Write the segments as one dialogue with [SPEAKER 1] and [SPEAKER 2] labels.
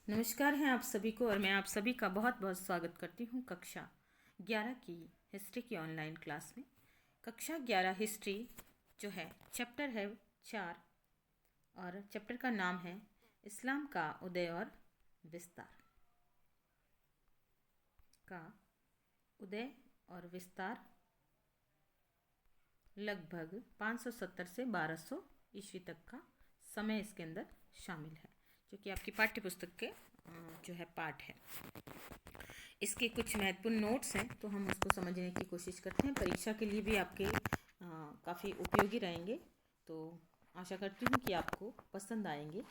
[SPEAKER 1] नमस्कार हैं आप सभी को और मैं आप सभी का बहुत बहुत स्वागत करती हूँ कक्षा 11 की हिस्ट्री की ऑनलाइन क्लास में। कक्षा 11 हिस्ट्री जो है चैप्टर है 4 और चैप्टर का नाम है इस्लाम का उदय और विस्तार। का उदय और विस्तार लगभग 570 से 1200 ईस्वी तक का समय इसके अंदर शामिल है, जो कि आपकी पाठ्य पुस्तक के जो है पाठ है। इसके कुछ महत्वपूर्ण नोट्स हैं, तो हम उसको समझने की कोशिश करते हैं। परीक्षा के लिए भी आपके काफ़ी उपयोगी रहेंगे, तो आशा करती हूँ कि आपको पसंद आएंगे।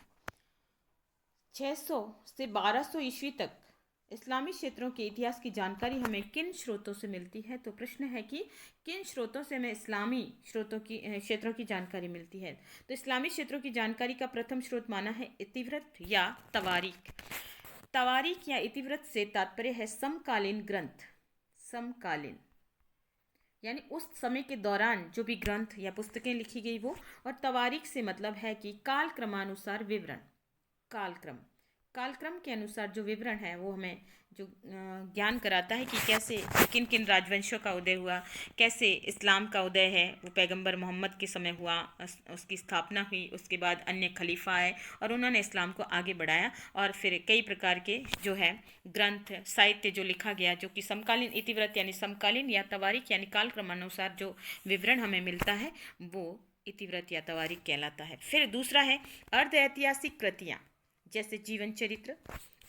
[SPEAKER 1] 600 से 1200 ईस्वी तक इस्लामी क्षेत्रों के इतिहास की जानकारी हमें किन स्रोतों से मिलती है? तो प्रश्न है कि किन स्रोतों से हमें इस्लामी क्षेत्रों की जानकारी मिलती है। तो इस्लामी क्षेत्रों की जानकारी का प्रथम स्रोत माना है इतिवृत्त या तवारीख। तवारीख या इतिवृत्त से तात्पर्य है समकालीन ग्रंथ। समकालीन यानी उस समय के दौरान जो भी ग्रंथ या पुस्तकें लिखी गई वो, और तवारीख से मतलब है कि काल क्रमानुसार विवरण। कालक्रम के अनुसार जो विवरण है वो हमें जो ज्ञान कराता है कि कैसे किन किन राजवंशों का उदय हुआ, कैसे इस्लाम का उदय है वो पैगंबर मोहम्मद के समय हुआ, उसकी स्थापना हुई, उसके बाद अन्य खलीफा आए और उन्होंने इस्लाम को आगे बढ़ाया, और फिर कई प्रकार के जो है ग्रंथ साहित्य जो लिखा गया, जो कि समकालीन इतिवृत्त यानी समकालीन या तवारीख यानी कालक्रमानुसार जो विवरण हमें मिलता है वो इतिवृत्त या तवारीख कहलाता है। फिर दूसरा है अर्ध ऐतिहासिक कृतियाँ, जैसे जीवन चरित्र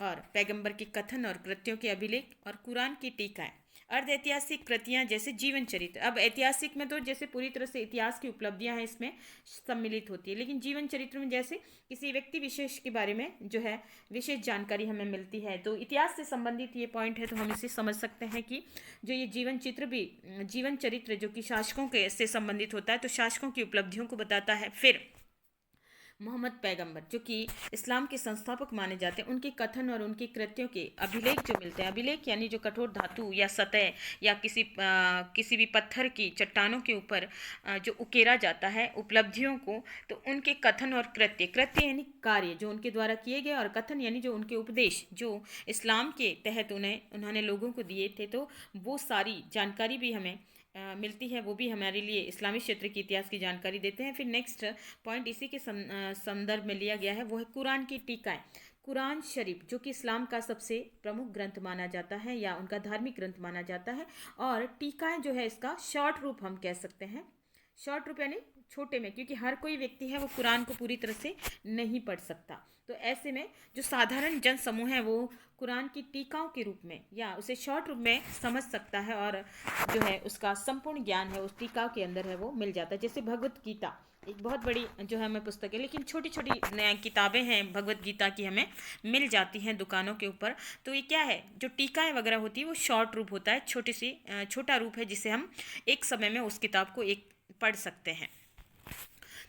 [SPEAKER 1] और पैगंबर के कथन और कृत्यों के अभिलेख और कुरान की टीकाएं। अर्ध ऐतिहासिक कृतियाँ जैसे जीवन चरित्र, अब ऐतिहासिक में तो जैसे पूरी तरह से इतिहास की उपलब्धियां हैं इसमें सम्मिलित होती है, लेकिन जीवन चरित्र में जैसे किसी व्यक्ति विशेष के बारे में जो है विशेष जानकारी हमें मिलती है। तो इतिहास से संबंधित ये पॉइंट है, तो हम इसे समझ सकते हैं कि जो ये जीवन चरित्र जो कि शासकों के से संबंधित होता है, तो शासकों की उपलब्धियों को बताता है। फिर मोहम्मद पैगंबर जो कि इस्लाम के संस्थापक माने जाते हैं, उनके कथन और उनके कृत्यों के अभिलेख जो मिलते हैं, अभिलेख यानी जो कठोर धातु या सतह या किसी भी पत्थर की चट्टानों के ऊपर जो उकेरा जाता है उपलब्धियों को, तो उनके कथन और कृत्य यानी कार्य जो उनके द्वारा किए गए, और कथन यानी जो उनके उपदेश जो इस्लाम के तहत उन्होंने लोगों को दिए थे, तो वो सारी जानकारी भी हमें मिलती है। वो भी हमारे लिए इस्लामी क्षेत्र के इतिहास की जानकारी देते हैं। फिर नेक्स्ट पॉइंट इसी के संदर्भ में लिया गया है, वो है कुरान की टीकाएं। कुरान शरीफ जो कि इस्लाम का सबसे प्रमुख ग्रंथ माना जाता है या उनका धार्मिक ग्रंथ माना जाता है, और टीकाएं जो है इसका शॉर्ट रूप हम कह सकते हैं। शॉर्ट रूप यानी छोटे में, क्योंकि हर कोई व्यक्ति है वो कुरान को पूरी तरह से नहीं पढ़ सकता, तो ऐसे में जो साधारण जन समूह है वो कुरान की टीकाओं के रूप में या उसे शॉर्ट रूप में समझ सकता है, और जो है उसका संपूर्ण ज्ञान है उस टीकाओं के अंदर है वो मिल जाता है। जैसे भगवत गीता एक बहुत बड़ी जो है हमें पुस्तक है, लेकिन छोटी छोटी किताबें हैं भगवत गीता की हमें मिल जाती हैं दुकानों के ऊपर। तो ये क्या है, जो टीकाएं वगैरह होती है वो शॉर्ट रूप होता है, छोटा रूप है, जिसे हम एक समय में उस किताब को एक पढ़ सकते हैं।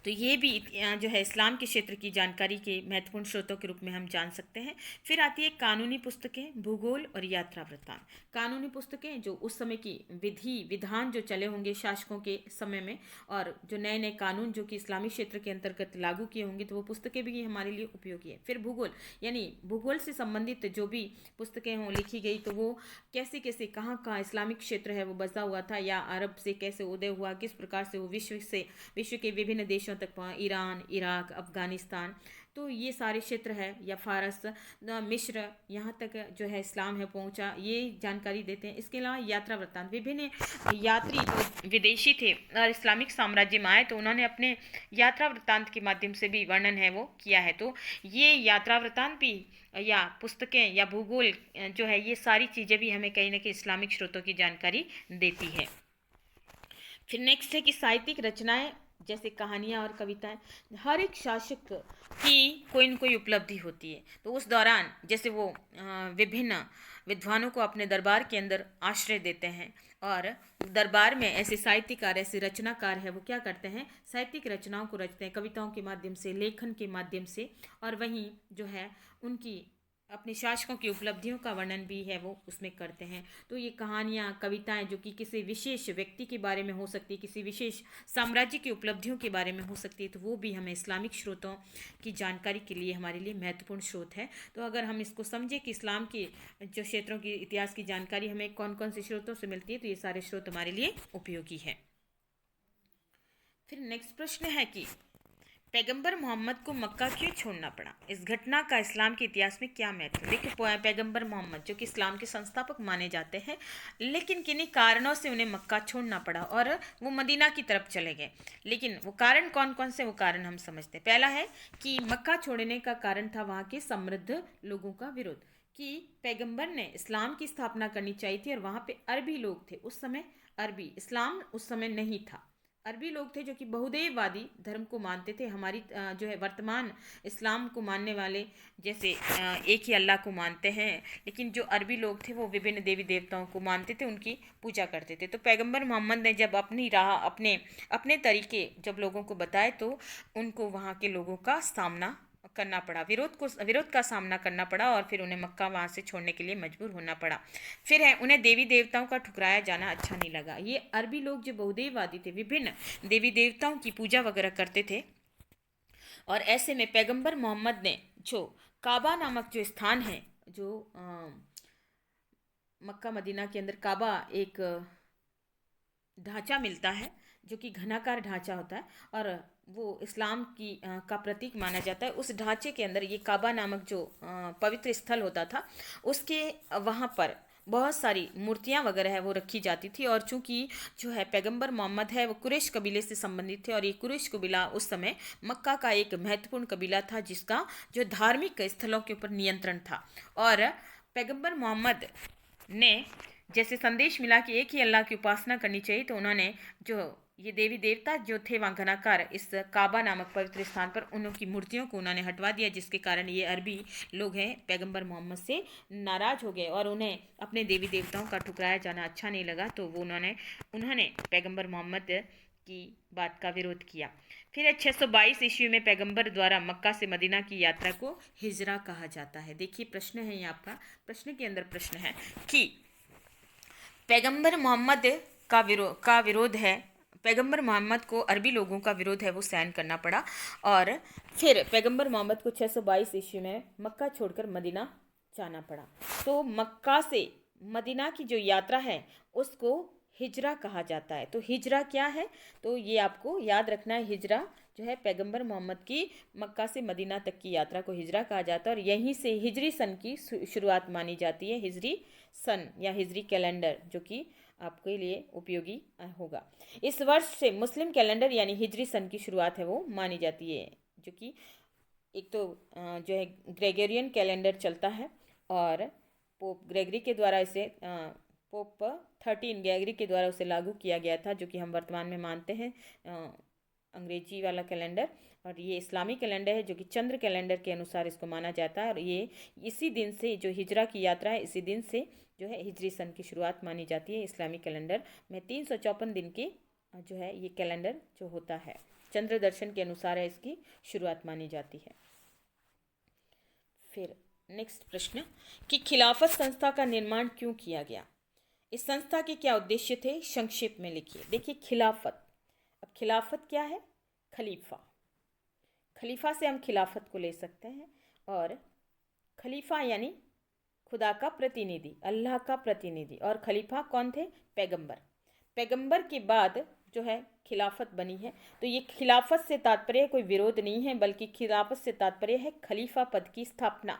[SPEAKER 1] तो ये भी जो है इस्लाम के क्षेत्र की जानकारी के महत्वपूर्ण स्रोतों के रूप में हम जान सकते हैं। फिर आती है कानूनी पुस्तकें, भूगोल और यात्रा वृत्तांत। कानूनी पुस्तकें जो उस समय की विधि विधान जो चले होंगे शासकों के समय में, और जो नए नए कानून जो कि इस्लामी क्षेत्र के अंतर्गत लागू किए होंगे, तो वो पुस्तकें भी हमारे लिए उपयोगी है। फिर भूगोल यानी भूगोल से संबंधित जो भी पुस्तकें हों लिखी गई, तो वो कैसे कैसे कहाँ कहाँ इस्लामिक क्षेत्र है वो बसा हुआ था, या अरब से कैसे उदय हुआ, किस प्रकार से वो विश्व के विभिन्न देशों तक पहुँचा, ईरान, इराक, अफगानिस्तान, तो ये सारे क्षेत्र है, या फारस, मिस्र, यहाँ तक जो है इस्लाम है पहुँचा, ये जानकारी देते हैं। इसके अलावा यात्रा वृत्तांत, विभिन्न यात्री जो विदेशी थे और इस्लामिक साम्राज्य में आए, तो उन्होंने अपने यात्रा वृत्तांत के माध्यम से भी वर्णन है वो किया है। तो ये यात्रा वृत्तांत भी या पुस्तकें या भूगोल जो है, ये सारी चीज़ें भी हमें कहीं ना कहीं इस्लामिक स्रोतों की जानकारी देती है। फिर नेक्स्ट है कि साहित्यिक रचनाएं जैसे कहानियाँ और कविताएं, हर एक शासक की कोई न कोई उपलब्धि होती है, तो उस दौरान जैसे वो विभिन्न विद्वानों को अपने दरबार के अंदर आश्रय देते हैं, और दरबार में ऐसे साहित्यकार ऐसे रचनाकार है वो क्या करते हैं, साहित्यिक रचनाओं को रचते हैं कविताओं के माध्यम से, लेखन के माध्यम से, और वहीं जो है उनकी अपने शासकों की उपलब्धियों का वर्णन भी है वो उसमें करते हैं। तो ये कहानियाँ, कविताएं जो कि किसी विशेष व्यक्ति के बारे में हो सकती है, किसी विशेष साम्राज्य की उपलब्धियों के बारे में हो सकती है, तो वो भी हमें इस्लामिक स्रोतों की जानकारी के लिए हमारे लिए महत्वपूर्ण स्रोत है। तो अगर हम इसको समझें कि इस्लाम के जो क्षेत्रों की इतिहास की जानकारी हमें कौन कौन से स्रोतों से मिलती है, तो ये सारे स्रोत हमारे लिए उपयोगी है। फिर नेक्स्ट प्रश्न है कि पैगंबर मोहम्मद को मक्का क्यों छोड़ना पड़ा? इस घटना का इस्लाम के इतिहास में क्या महत्व है? देखिए, पैगंबर मोहम्मद जो कि इस्लाम के संस्थापक माने जाते हैं, लेकिन किन्हीं कारणों से उन्हें मक्का छोड़ना पड़ा और वो मदीना की तरफ चले गए। लेकिन वो कारण कौन कौन से, वो कारण हम समझते हैं। पहला है कि मक्का छोड़ने का कारण था वहाँ के समृद्ध लोगों का विरोध, कि पैगंबर ने इस्लाम की स्थापना करनी चाहिए थी और वहाँ पे अरबी लोग थे उस समय। अरबी इस्लाम उस समय नहीं था। अरबी लोग थे जो कि बहुदेववादी धर्म को मानते थे। हमारी जो है वर्तमान इस्लाम को मानने वाले जैसे एक ही अल्लाह को मानते हैं, लेकिन जो अरबी लोग थे वो विभिन्न देवी देवताओं को मानते थे, उनकी पूजा करते थे। तो पैगंबर मोहम्मद ने जब अपनी राह, अपने अपने तरीके जब लोगों को बताए, तो उनको वहाँ के लोगों का सामना करना पड़ा, विरोध का सामना करना पड़ा और फिर उन्हें मक्का वहाँ से छोड़ने के लिए मजबूर होना पड़ा। फिर है, उन्हें देवी देवताओं का ठुकराया जाना अच्छा नहीं लगा। ये अरबी लोग जो बहुदेववादी थे, विभिन्न देवी देवताओं की पूजा वगैरह करते थे, और ऐसे में पैगंबर मोहम्मद ने जो काबा नामक जो स्थान है, जो मक्का मदीना के अंदर काबा एक ढांचा मिलता है जो कि घनाकार ढांचा होता है और वो इस्लाम की का प्रतीक माना जाता है। उस ढांचे के अंदर ये काबा नामक जो पवित्र स्थल होता था, उसके वहाँ पर बहुत सारी मूर्तियाँ वगैरह है वो रखी जाती थी। और चूंकि जो है पैगंबर मोहम्मद है वो कुरैश कबीले से संबंधित थे, और ये कुरैश कबीला उस समय मक्का का एक महत्वपूर्ण कबीला था जिसका जो धार्मिक स्थलों के ऊपर नियंत्रण था। और पैगंबर मोहम्मद ने जैसे संदेश मिला कि एक ही अल्लाह की उपासना करनी चाहिए, तो उन्होंने जो ये देवी देवता जो थे वहाँ घनाकार इस काबा नामक पवित्र स्थान पर उनकी मूर्तियों को उन्होंने हटवा दिया, जिसके कारण ये अरबी लोग हैं पैगंबर मोहम्मद से नाराज हो गए और उन्हें अपने देवी देवताओं का ठुकराया जाना अच्छा नहीं लगा। तो वो उन्होंने पैगंबर मोहम्मद की बात का विरोध किया। फिर 622 ईस्वी में पैगंबर द्वारा मक्का से मदीना की यात्रा को हिजरा कहा जाता है। देखिए प्रश्न है, ये आपका प्रश्न के अंदर प्रश्न है कि पैगंबर मोहम्मद का विरोध है, पैगंबर मोहम्मद को अरबी लोगों का विरोध है वो सहन करना पड़ा, और फिर पैगंबर मोहम्मद को 622 ईस्वी में मक्का छोड़कर मदीना जाना पड़ा। तो मक्का से मदीना की जो यात्रा है उसको हिजरा कहा जाता है। तो हिजरा क्या है, तो ये आपको याद रखना है। हिजरा जो है पैगंबर मोहम्मद की मक्का से मदीना तक की यात्रा को हिजरा कहा जाता है, और यहीं से हिजरी सन की शुरुआत मानी जाती है। हिजरी सन या हिजरी कैलेंडर जो कि आपके लिए उपयोगी होगा। इस वर्ष से मुस्लिम कैलेंडर यानी हिजरी सन की शुरुआत है वो मानी जाती है, जो कि एक तो जो है ग्रेगोरियन कैलेंडर चलता है, और पोप ग्रेगरी के द्वारा इसे पोप 13 ग्रेगरी के द्वारा उसे लागू किया गया था, जो कि हम वर्तमान में मानते हैं अंग्रेजी वाला कैलेंडर। और ये इस्लामी कैलेंडर है जो कि चंद्र कैलेंडर के अनुसार इसको माना जाता है, और ये इसी दिन से जो हिजरा की यात्रा है इसी दिन से जो है हिजरी सन की शुरुआत मानी जाती है। इस्लामी कैलेंडर में 354 दिन की जो है ये कैलेंडर जो होता है चंद्र दर्शन के अनुसार है, इसकी शुरुआत मानी जाती है। फिर नेक्स्ट प्रश्न कि खिलाफत संस्था का निर्माण क्यों किया गया? इस संस्था के क्या उद्देश्य थे, संक्षेप में लिखिए। देखिए खिलाफत, अब खिलाफत क्या है? खलीफा, खलीफा से हम खिलाफत को ले सकते हैं, और खलीफा यानी खुदा का प्रतिनिधि, अल्लाह का प्रतिनिधि, और खलीफा कौन थे? पैगंबर। पैगंबर के बाद जो है खिलाफत बनी है। तो ये खिलाफत से तात्पर्य कोई विरोध नहीं है, बल्कि खिलाफत से तात्पर्य है खलीफा पद की स्थापना।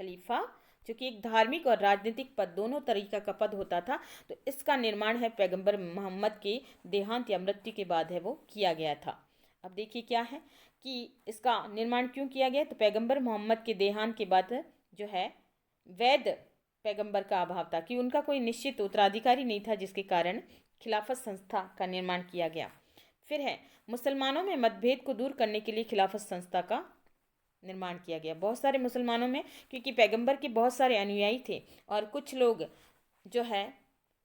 [SPEAKER 1] खलीफा जो कि एक धार्मिक और राजनीतिक पद, दोनों तरीका का पद होता था, तो इसका निर्माण है पैगंबर मोहम्मद के देहांत या मृत्यु के बाद है वो किया गया था। अब देखिए क्या है कि इसका निर्माण क्यों किया गया, तो पैगंबर मोहम्मद के देहांत के बाद जो है वैध पैगंबर का अभाव था, कि उनका कोई निश्चित उत्तराधिकारी नहीं था, जिसके कारण खिलाफत संस्था का निर्माण किया गया। फिर है मुसलमानों में मतभेद को दूर करने के लिए खिलाफत संस्था का निर्माण किया गया। बहुत सारे मुसलमानों में, क्योंकि पैगंबर के बहुत सारे अनुयायी थे और कुछ लोग जो है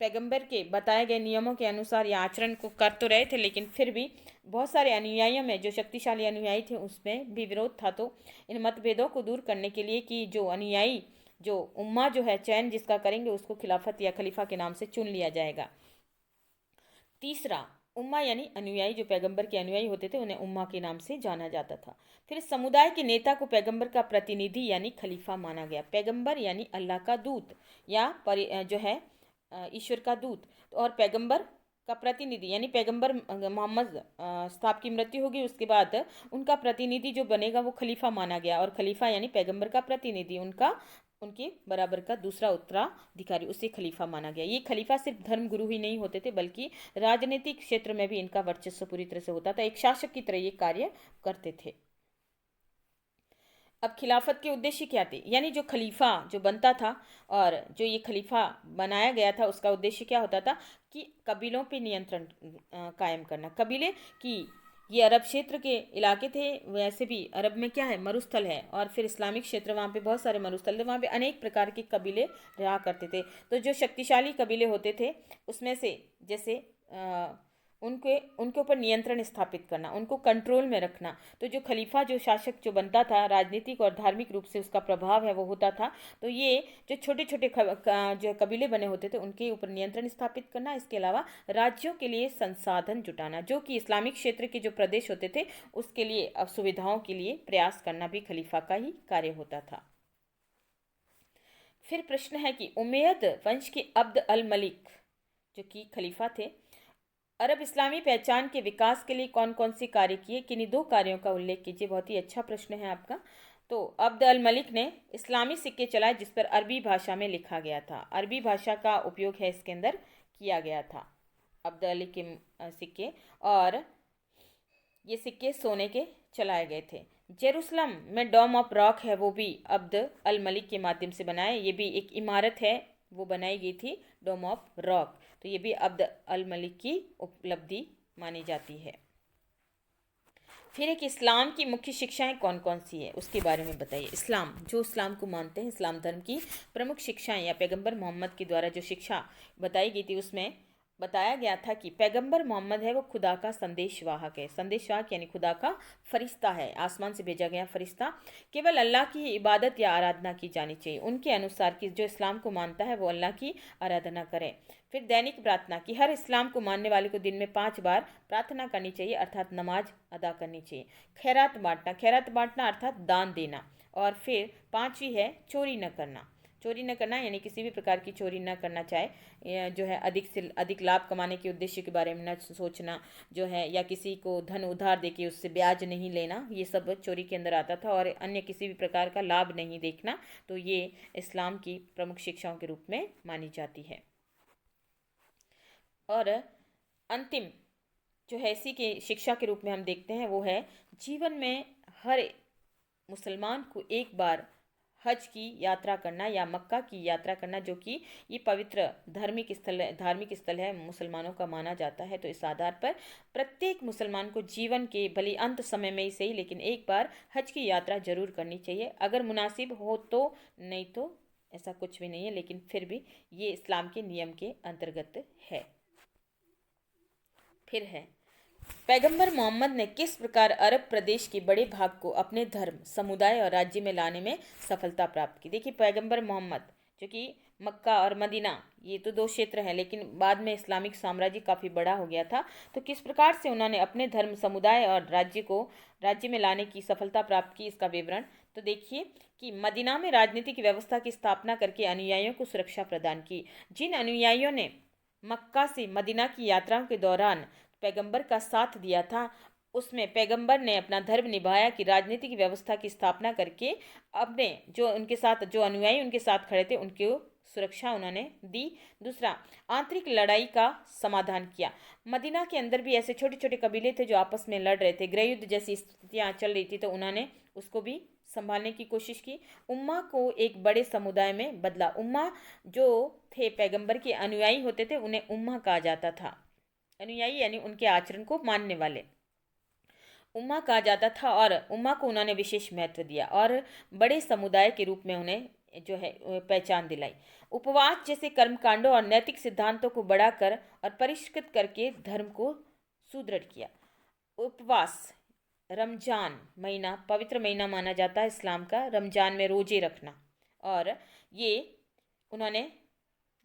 [SPEAKER 1] पैगंबर के बताए गए नियमों के अनुसार या आचरण को कर तो रहे थे, लेकिन फिर भी बहुत सारे अनुयायियों में, जो शक्तिशाली अनुयायी थे, उसमें भी विरोध था। तो इन मतभेदों को दूर करने के लिए कि जो अनुयायी, जो उम्मा जो है चयन जिसका करेंगे, उसको खिलाफत या खलीफा के नाम से चुन लिया जाएगा। तीसरा, उम्मा यानी अनुयायी, जो पैगंबर के अनुयायी होते थे उन्हें उम्मा के नाम से जाना जाता था। फिर समुदाय के नेता को पैगंबर का प्रतिनिधि यानी खलीफा माना गया। पैगंबर यानी अल्लाह का दूत या जो है ईश्वर का दूत, और पैगंबर का प्रतिनिधि यानी पैगंबर मोहम्मद साहब की मृत्यु होगी, उसके बाद उनका प्रतिनिधि जो बनेगा वो खलीफा माना गया। और खलीफा यानी पैगंबर का प्रतिनिधि, उनके बराबर का दूसरा उत्तराधिकारी, उसे खलीफा माना गया। ये खलीफा सिर्फ धर्म गुरु ही नहीं होते थे, बल्कि राजनीतिक क्षेत्र में भी इनका वर्चस्व पूरी तरह से होता था। एक शासक की तरह ये कार्य करते थे। अब खिलाफत के उद्देश्य क्या थे, यानी जो खलीफा जो बनता था और जो ये खलीफा बनाया गया था, उसका उद्देश्य क्या होता था कि कबीलों पे नियंत्रण कायम करना। कबीले की ये अरब क्षेत्र के इलाके थे, वैसे भी अरब में क्या है, मरुस्थल है, और फिर इस्लामिक क्षेत्र, वहाँ पे बहुत सारे मरुस्थल थे, वहाँ पे अनेक प्रकार के कबीले रहा करते थे। तो जो शक्तिशाली कबीले होते थे उसमें से जैसे उनके उनके ऊपर नियंत्रण स्थापित करना, उनको कंट्रोल में रखना। तो जो खलीफा, जो शासक जो बनता था, राजनीतिक और धार्मिक रूप से उसका प्रभाव है वो होता था। तो ये जो छोटे छोटे जो कबीले बने होते थे उनके ऊपर नियंत्रण स्थापित करना। इसके अलावा राज्यों के लिए संसाधन जुटाना, जो कि इस्लामिक क्षेत्र के जो प्रदेश होते थे उसके लिए सुविधाओं के लिए प्रयास करना भी खलीफा का ही कार्य होता था। फिर प्रश्न है कि उमैयद वंश के अब्द अल मलिक जो कि खलीफा थे, अरब इस्लामी पहचान के विकास के लिए कौन कौन से कार्य किए, किन्हीं दो कार्यों का उल्लेख कीजिए। बहुत ही अच्छा प्रश्न है आपका। तो अब्द अल मलिक ने इस्लामी सिक्के चलाए जिस पर अरबी भाषा में लिखा गया था। अरबी भाषा का उपयोग है इसके अंदर किया गया था, अब्द अली के सिक्के, और ये सिक्के सोने के चलाए गए थे। जेरूसलम में डोम ऑफ रॉक है, वो भी अब्द अल मलिक के माध्यम से बनाए। ये भी एक इमारत है, वो बनाई गई थी, डोम ऑफ रॉक। तो ये भी अब्द अल मलिक की उपलब्धि मानी जाती है। फिर एक इस्लाम की मुख्य शिक्षाएं कौन कौन सी है उसके बारे में बताइए। इस्लाम, जो इस्लाम को मानते हैं, इस्लाम धर्म की प्रमुख शिक्षाएं या पैगंबर मोहम्मद के द्वारा जो शिक्षा बताई गई थी, उसमें बताया गया था कि पैगंबर मोहम्मद है वो खुदा का संदेशवाहक है। संदेशवाहक यानी खुदा का फरिश्ता है, आसमान से भेजा गया फरिश्ता। केवल अल्लाह की इबादत या आराधना की जानी चाहिए। उनके अनुसार कि जो इस्लाम को मानता है वो अल्लाह की आराधना करे। फिर दैनिक प्रार्थना, कि हर इस्लाम को मानने वाले को दिन में 5 बार प्रार्थना करनी चाहिए, अर्थात नमाज अदा करनी चाहिए। खैरात बांटना अर्थात दान देना। और फिर 5वीं है चोरी न करना। चोरी न करना यानी किसी भी प्रकार की चोरी न करना, चाहे जो है अधिक से अधिक लाभ कमाने के उद्देश्य के बारे में न सोचना जो है, या किसी को धन उधार देके उससे ब्याज नहीं लेना, ये सब चोरी के अंदर आता था। और अन्य किसी भी प्रकार का लाभ नहीं देखना, तो ये इस्लाम की प्रमुख शिक्षाओं के रूप में मानी जाती है। और अंतिम जो है इसी के शिक्षा के रूप में हम देखते हैं वो है, जीवन में हर मुसलमान को एक बार हज की यात्रा करना या मक्का की यात्रा करना, जो कि ये पवित्र धार्मिक स्थल है, मुसलमानों का माना जाता है। तो इस आधार पर प्रत्येक मुसलमान को जीवन के भले अंत समय में ही सही, लेकिन एक बार हज की यात्रा जरूर करनी चाहिए, अगर मुनासिब हो तो, नहीं तो ऐसा कुछ भी नहीं है, लेकिन फिर भी ये इस्लाम के नियम के अंतर्गत है। फिर है, पैगंबर मोहम्मद ने किस प्रकार अरब प्रदेश के बड़े भाग को अपने धर्म, समुदाय और राज्य में लाने में सफलता प्राप्त की। देखिए, पैगंबर मोहम्मद जो कि मक्का और मदीना, ये तो 2 क्षेत्र हैं, लेकिन बाद में इस्लामिक साम्राज्य काफ़ी बड़ा हो गया था। तो किस प्रकार से उन्होंने अपने धर्म, समुदाय और राज्य में लाने की सफलता प्राप्त की, इसका विवरण तो देखिए कि मदीना में राजनीतिक व्यवस्था की स्थापना करके अनुयायियों को सुरक्षा प्रदान की। जिन अनुयायियों ने मक्का से मदीना की यात्राओं के दौरान पैगंबर का साथ दिया था, उसमें पैगंबर ने अपना धर्म निभाया कि राजनीतिक व्यवस्था की स्थापना करके अपने जो उनके साथ जो अनुयायी उनके साथ खड़े थे उनकी सुरक्षा उन्होंने दी। दूसरा, आंतरिक लड़ाई का समाधान किया। मदीना के अंदर भी ऐसे छोटे छोटे कबीले थे जो आपस में लड़ रहे थे, गृहयुद्ध जैसी स्थितियाँ चल रही थी, तो उन्होंने उसको भी संभालने की कोशिश की। उम्मा को एक बड़े समुदाय में बदला। उम्मा जो थे पैगंबर के अनुयायी होते थे, उन्हें उम्मा कहा जाता था। अनुयायी यानी उनके आचरण को मानने वाले। उम्मा कहा जाता था और उम्मा को उन्होंने विशेष महत्व दिया और बड़े समुदाय के रूप में उन्हें जो है पहचान दिलाई। उपवास जैसे कर्मकांडों और नैतिक सिद्धांतों को बढ़ाकर और परिष्कृत करके धर्म को सुदृढ़ किया। उपवास, रमजान महीना पवित्र महीना माना जाता है इस्लाम का। रमजान में रोजे रखना, और ये उन्होंने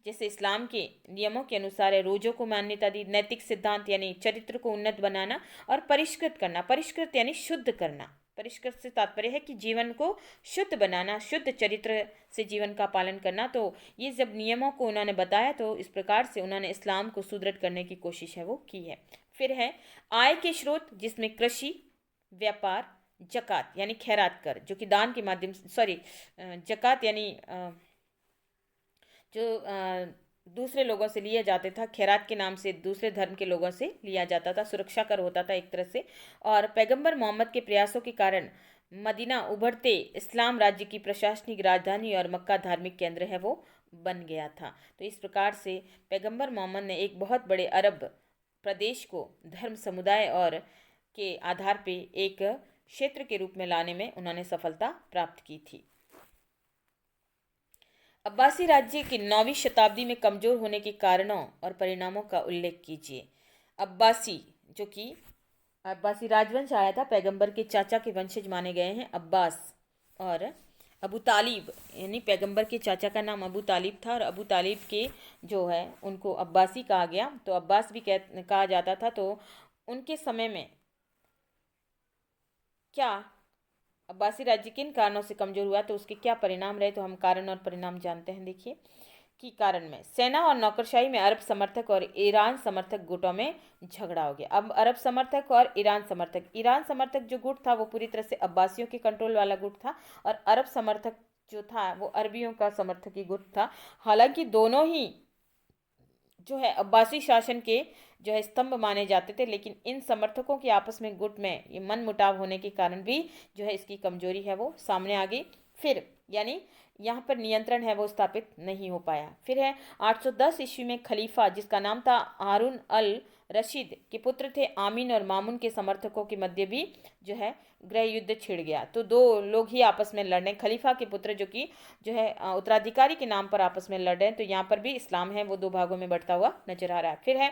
[SPEAKER 1] जैसे इस्लाम के नियमों के अनुसार है, रोजों को मान्यता दी। नैतिक सिद्धांत यानी चरित्र को उन्नत बनाना और परिष्कृत करना। परिष्कृत यानी शुद्ध करना। परिष्कृत से तात्पर्य है कि जीवन को शुद्ध बनाना, शुद्ध चरित्र से जीवन का पालन करना। तो ये जब नियमों को उन्होंने बताया तो इस प्रकार से उन्होंने इस्लाम को सुदृढ़ करने की कोशिश है वो की है। फिर है आय के स्रोत, जिसमें कृषि, व्यापार, जकात यानी खैरात कर, जो कि दान के माध्यम से, सॉरी, जकात यानी जो दूसरे लोगों से लिया जाता था, खैरात के नाम से दूसरे धर्म के लोगों से लिया जाता था, सुरक्षा कर होता था एक तरह से। और पैगंबर मोहम्मद के प्रयासों के कारण मदीना उभरते इस्लाम राज्य की प्रशासनिक राजधानी और मक्का धार्मिक केंद्र है वो बन गया था। तो इस प्रकार से पैगंबर मोहम्मद ने एक बहुत बड़े अरब प्रदेश को धर्म समुदाय और के आधार पे एक क्षेत्र के रूप में लाने में उन्होंने सफलता प्राप्त की थी। अब्बासी राज्य की 9वीं शताब्दी में कमजोर होने के कारणों और परिणामों का उल्लेख कीजिए। अब्बासी, जो कि अब्बासी राजवंश आया था, पैगंबर के चाचा के वंशज माने गए हैं अब्बास। और अबू तालिब, यानी पैगंबर के चाचा का नाम अबू तालिब था और अबू तालिब के जो है उनको अब्बासी कहा गया। तो अब्बास भी कहा जाता था। तो उनके समय में क्या अब्बासी राज्य किन कारणों से कमजोर हुआ, तो उसके क्या परिणाम रहे, तो हम कारण और परिणाम जानते हैं। देखिए कि कारण में सेना और नौकरशाही में अरब समर्थक और ईरान समर्थक गुटों में झगड़ा हो गया। अब अरब समर्थक और ईरान समर्थक जो गुट था वो पूरी तरह से अब्बासियों के कंट्रोल वाला गुट था, और अरब समर्थक जो था वो अरबियों का समर्थकी गुट था। हालांकि दोनों ही जो है अब्बासी शासन के जो है स्तंभ माने जाते थे, लेकिन इन समर्थकों के आपस में गुट में ये मन मुटाव होने के कारण भी जो है इसकी कमजोरी है वो सामने आ गई। फिर यानी यहाँ पर नियंत्रण है वो स्थापित नहीं हो पाया। फिर है 810 ईस्वी में खलीफा, जिसका नाम था हारून अल रशीद, के पुत्र थे आमीन और मामून के समर्थकों के मध्य भी जो है गृह युद्ध छिड़ गया। तो दो लोग ही आपस में लड़ रहे हैं, खलीफा के पुत्र जो कि जो है उत्तराधिकारी के नाम पर आपस में लड़ रहे हैं। तो यहाँ पर भी इस्लाम है वो दो भागों में बढ़ता हुआ नजर आ रहा है। फिर है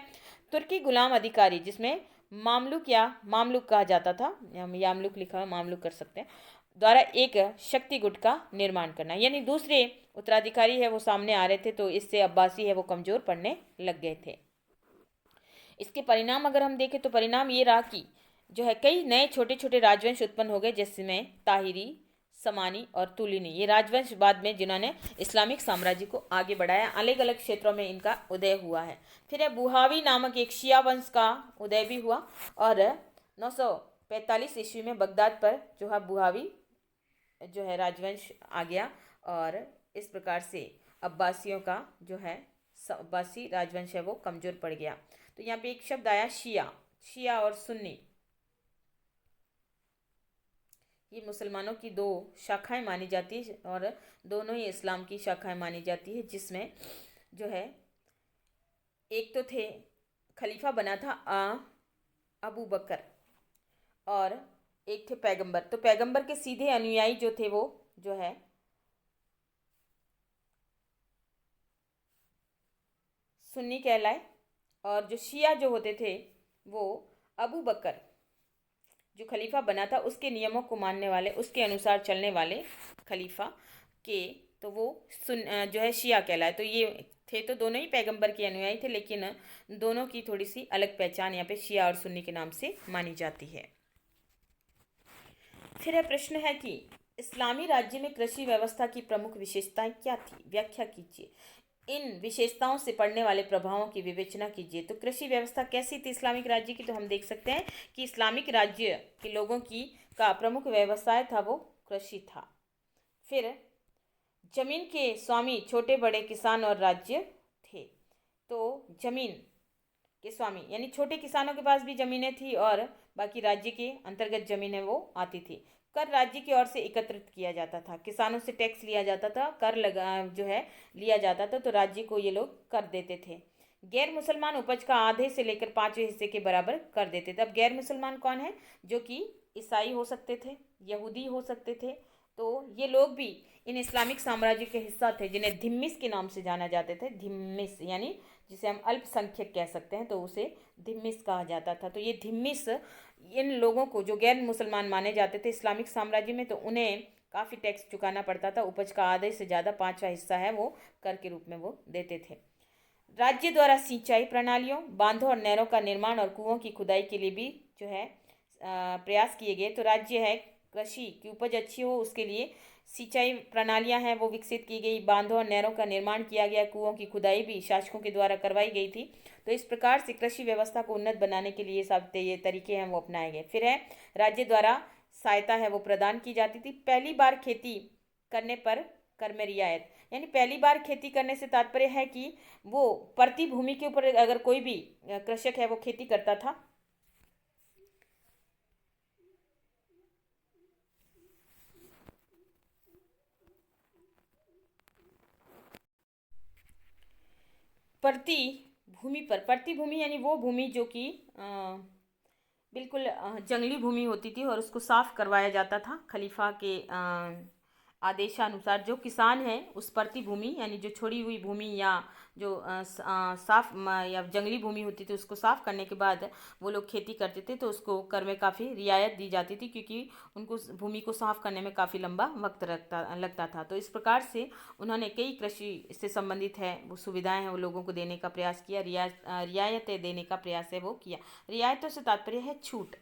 [SPEAKER 1] तुर्की गुलाम अधिकारी, जिसमें मामलुक या मामलुक कहा जाता था, यामलुक लिखा हुआ, मामलुक कर सकते हैं, द्वारा एक शक्ति गुट का निर्माण करना। यानी दूसरे उत्तराधिकारी है वो सामने आ रहे थे, तो इससे अब्बासी है वो कमजोर पड़ने लग गए थे। इसके परिणाम अगर हम देखें तो परिणाम ये रहा कि जो है कई नए छोटे छोटे राजवंश उत्पन्न हो गए, जिसमें ताहिरी, समानी और तुलिनी, ये राजवंश बाद में जिन्होंने इस्लामिक साम्राज्य को आगे बढ़ाया। अलग अलग क्षेत्रों में इनका उदय हुआ है। फिर है बुहावी नामक एक शिया वंश का उदय भी हुआ, और 945 ईस्वी में बगदाद पर जो है बुहावी जो है राजवंश आ गया, और इस प्रकार से अब्बासियों का जो है अब्बासी राजवंश है वो कमजोर पड़ गया। तो यहाँ पे एक शब्द आया शिया। शिया और सुन्नी, ये मुसलमानों की दो शाखाएं मानी जाती है, और दोनों ही इस्लाम की शाखाएं मानी जाती है, जिसमें जो है एक तो थे खलीफा बना था अबू बकर, और एक थे पैगंबर। तो पैगंबर के सीधे अनुयायी जो थे वो जो है सुन्नी कहलाए, और जो शिया जो होते थे वो अबू बकर जो खलीफा बना था उसके नियमों को मानने वाले, उसके अनुसार चलने वाले खलीफा के, तो वो जो है शिया कहलाए। तो ये थे तो दोनों ही पैगंबर के अनुयायी थे, लेकिन दोनों की थोड़ी सी अलग पहचान यहाँ पे शिया और सुन्नी के नाम से मानी जाती है। फिर प्रश्न है कि इस्लामी राज्य में कृषि व्यवस्था की प्रमुख विशेषताएं क्या थी, व्याख्या कीजिए। इन विशेषताओं से पड़ने वाले प्रभावों की विवेचना कीजिए। तो कृषि व्यवस्था कैसी थी इस्लामिक राज्य की, तो हम देख सकते हैं कि इस्लामिक राज्य के लोगों की का प्रमुख व्यवसाय था वो कृषि था। फिर जमीन के स्वामी छोटे बड़े किसान और राज्य थे। तो जमीन के स्वामी यानी छोटे किसानों के पास भी जमीनें थी, और बाकी राज्य के अंतर्गत जमीनें वो आती थी। कर राज्य की ओर से एकत्रित किया जाता था, किसानों से टैक्स लिया जाता था, कर लगा जो है लिया जाता था, तो राज्य को ये लोग कर देते थे। गैर मुसलमान उपज का आधे से लेकर 5वें हिस्से के बराबर कर देते थे। अब गैर मुसलमान कौन है? जो कि ईसाई हो सकते थे, यहूदी हो सकते थे। तो ये लोग भी इन इस्लामिक साम्राज्य के हिस्सा थे, जिन्हें धिम्मिस के नाम से जाना जाते थे। धिम्मिस यानी जिसे हम अल्पसंख्यक कह सकते हैं, तो उसे धिम्मिस कहा जाता था। तो ये धिम्मिस इन लोगों को, जो गैर मुसलमान माने जाते थे इस्लामिक साम्राज्य में, तो उन्हें काफ़ी टैक्स चुकाना पड़ता था। उपज का आधे से ज़्यादा 5वां हिस्सा है वो कर के रूप में वो देते थे। राज्य द्वारा सिंचाई प्रणालियों, बांधों और नहरों का निर्माण और कुओं की खुदाई के लिए भी जो है प्रयास किए गए। तो राज्य है, कृषि की उपज अच्छी हो उसके लिए सिंचाई प्रणालियां हैं वो विकसित की गई, बांधों और नहरों का निर्माण किया गया, कुओं की खुदाई भी शासकों के द्वारा करवाई गई थी। तो इस प्रकार से कृषि व्यवस्था को उन्नत बनाने के लिए सब ये तरीके हैं वो अपनाए गए। फिर है, राज्य द्वारा सहायता है वो प्रदान की जाती थी। पहली बार खेती करने पर कर में रियायत, यानी पहली बार खेती करने से तात्पर्य है कि वो प्रति भूमि के ऊपर अगर कोई भी कृषक है वो खेती करता था, प्रति भूमि यानी वो भूमि जो कि बिल्कुल जंगली भूमि होती थी और उसको साफ करवाया जाता था खलीफा के आदेशानुसार। जो किसान है उस प्रति भूमि यानी जो छोड़ी हुई भूमि या जो साफ या जंगली भूमि होती थी उसको साफ करने के बाद वो लोग खेती करते थे, तो उसको कर में काफ़ी रियायत दी जाती थी, क्योंकि उनको उस भूमि को साफ करने में काफ़ी लंबा वक्त लगता था। तो इस प्रकार से उन्होंने कई कृषि से संबंधित है वो सुविधाएं हैं वो लोगों को देने का प्रयास किया, रियायतें देने का प्रयास है वो किया। रियायतों से तात्पर्य है छूट।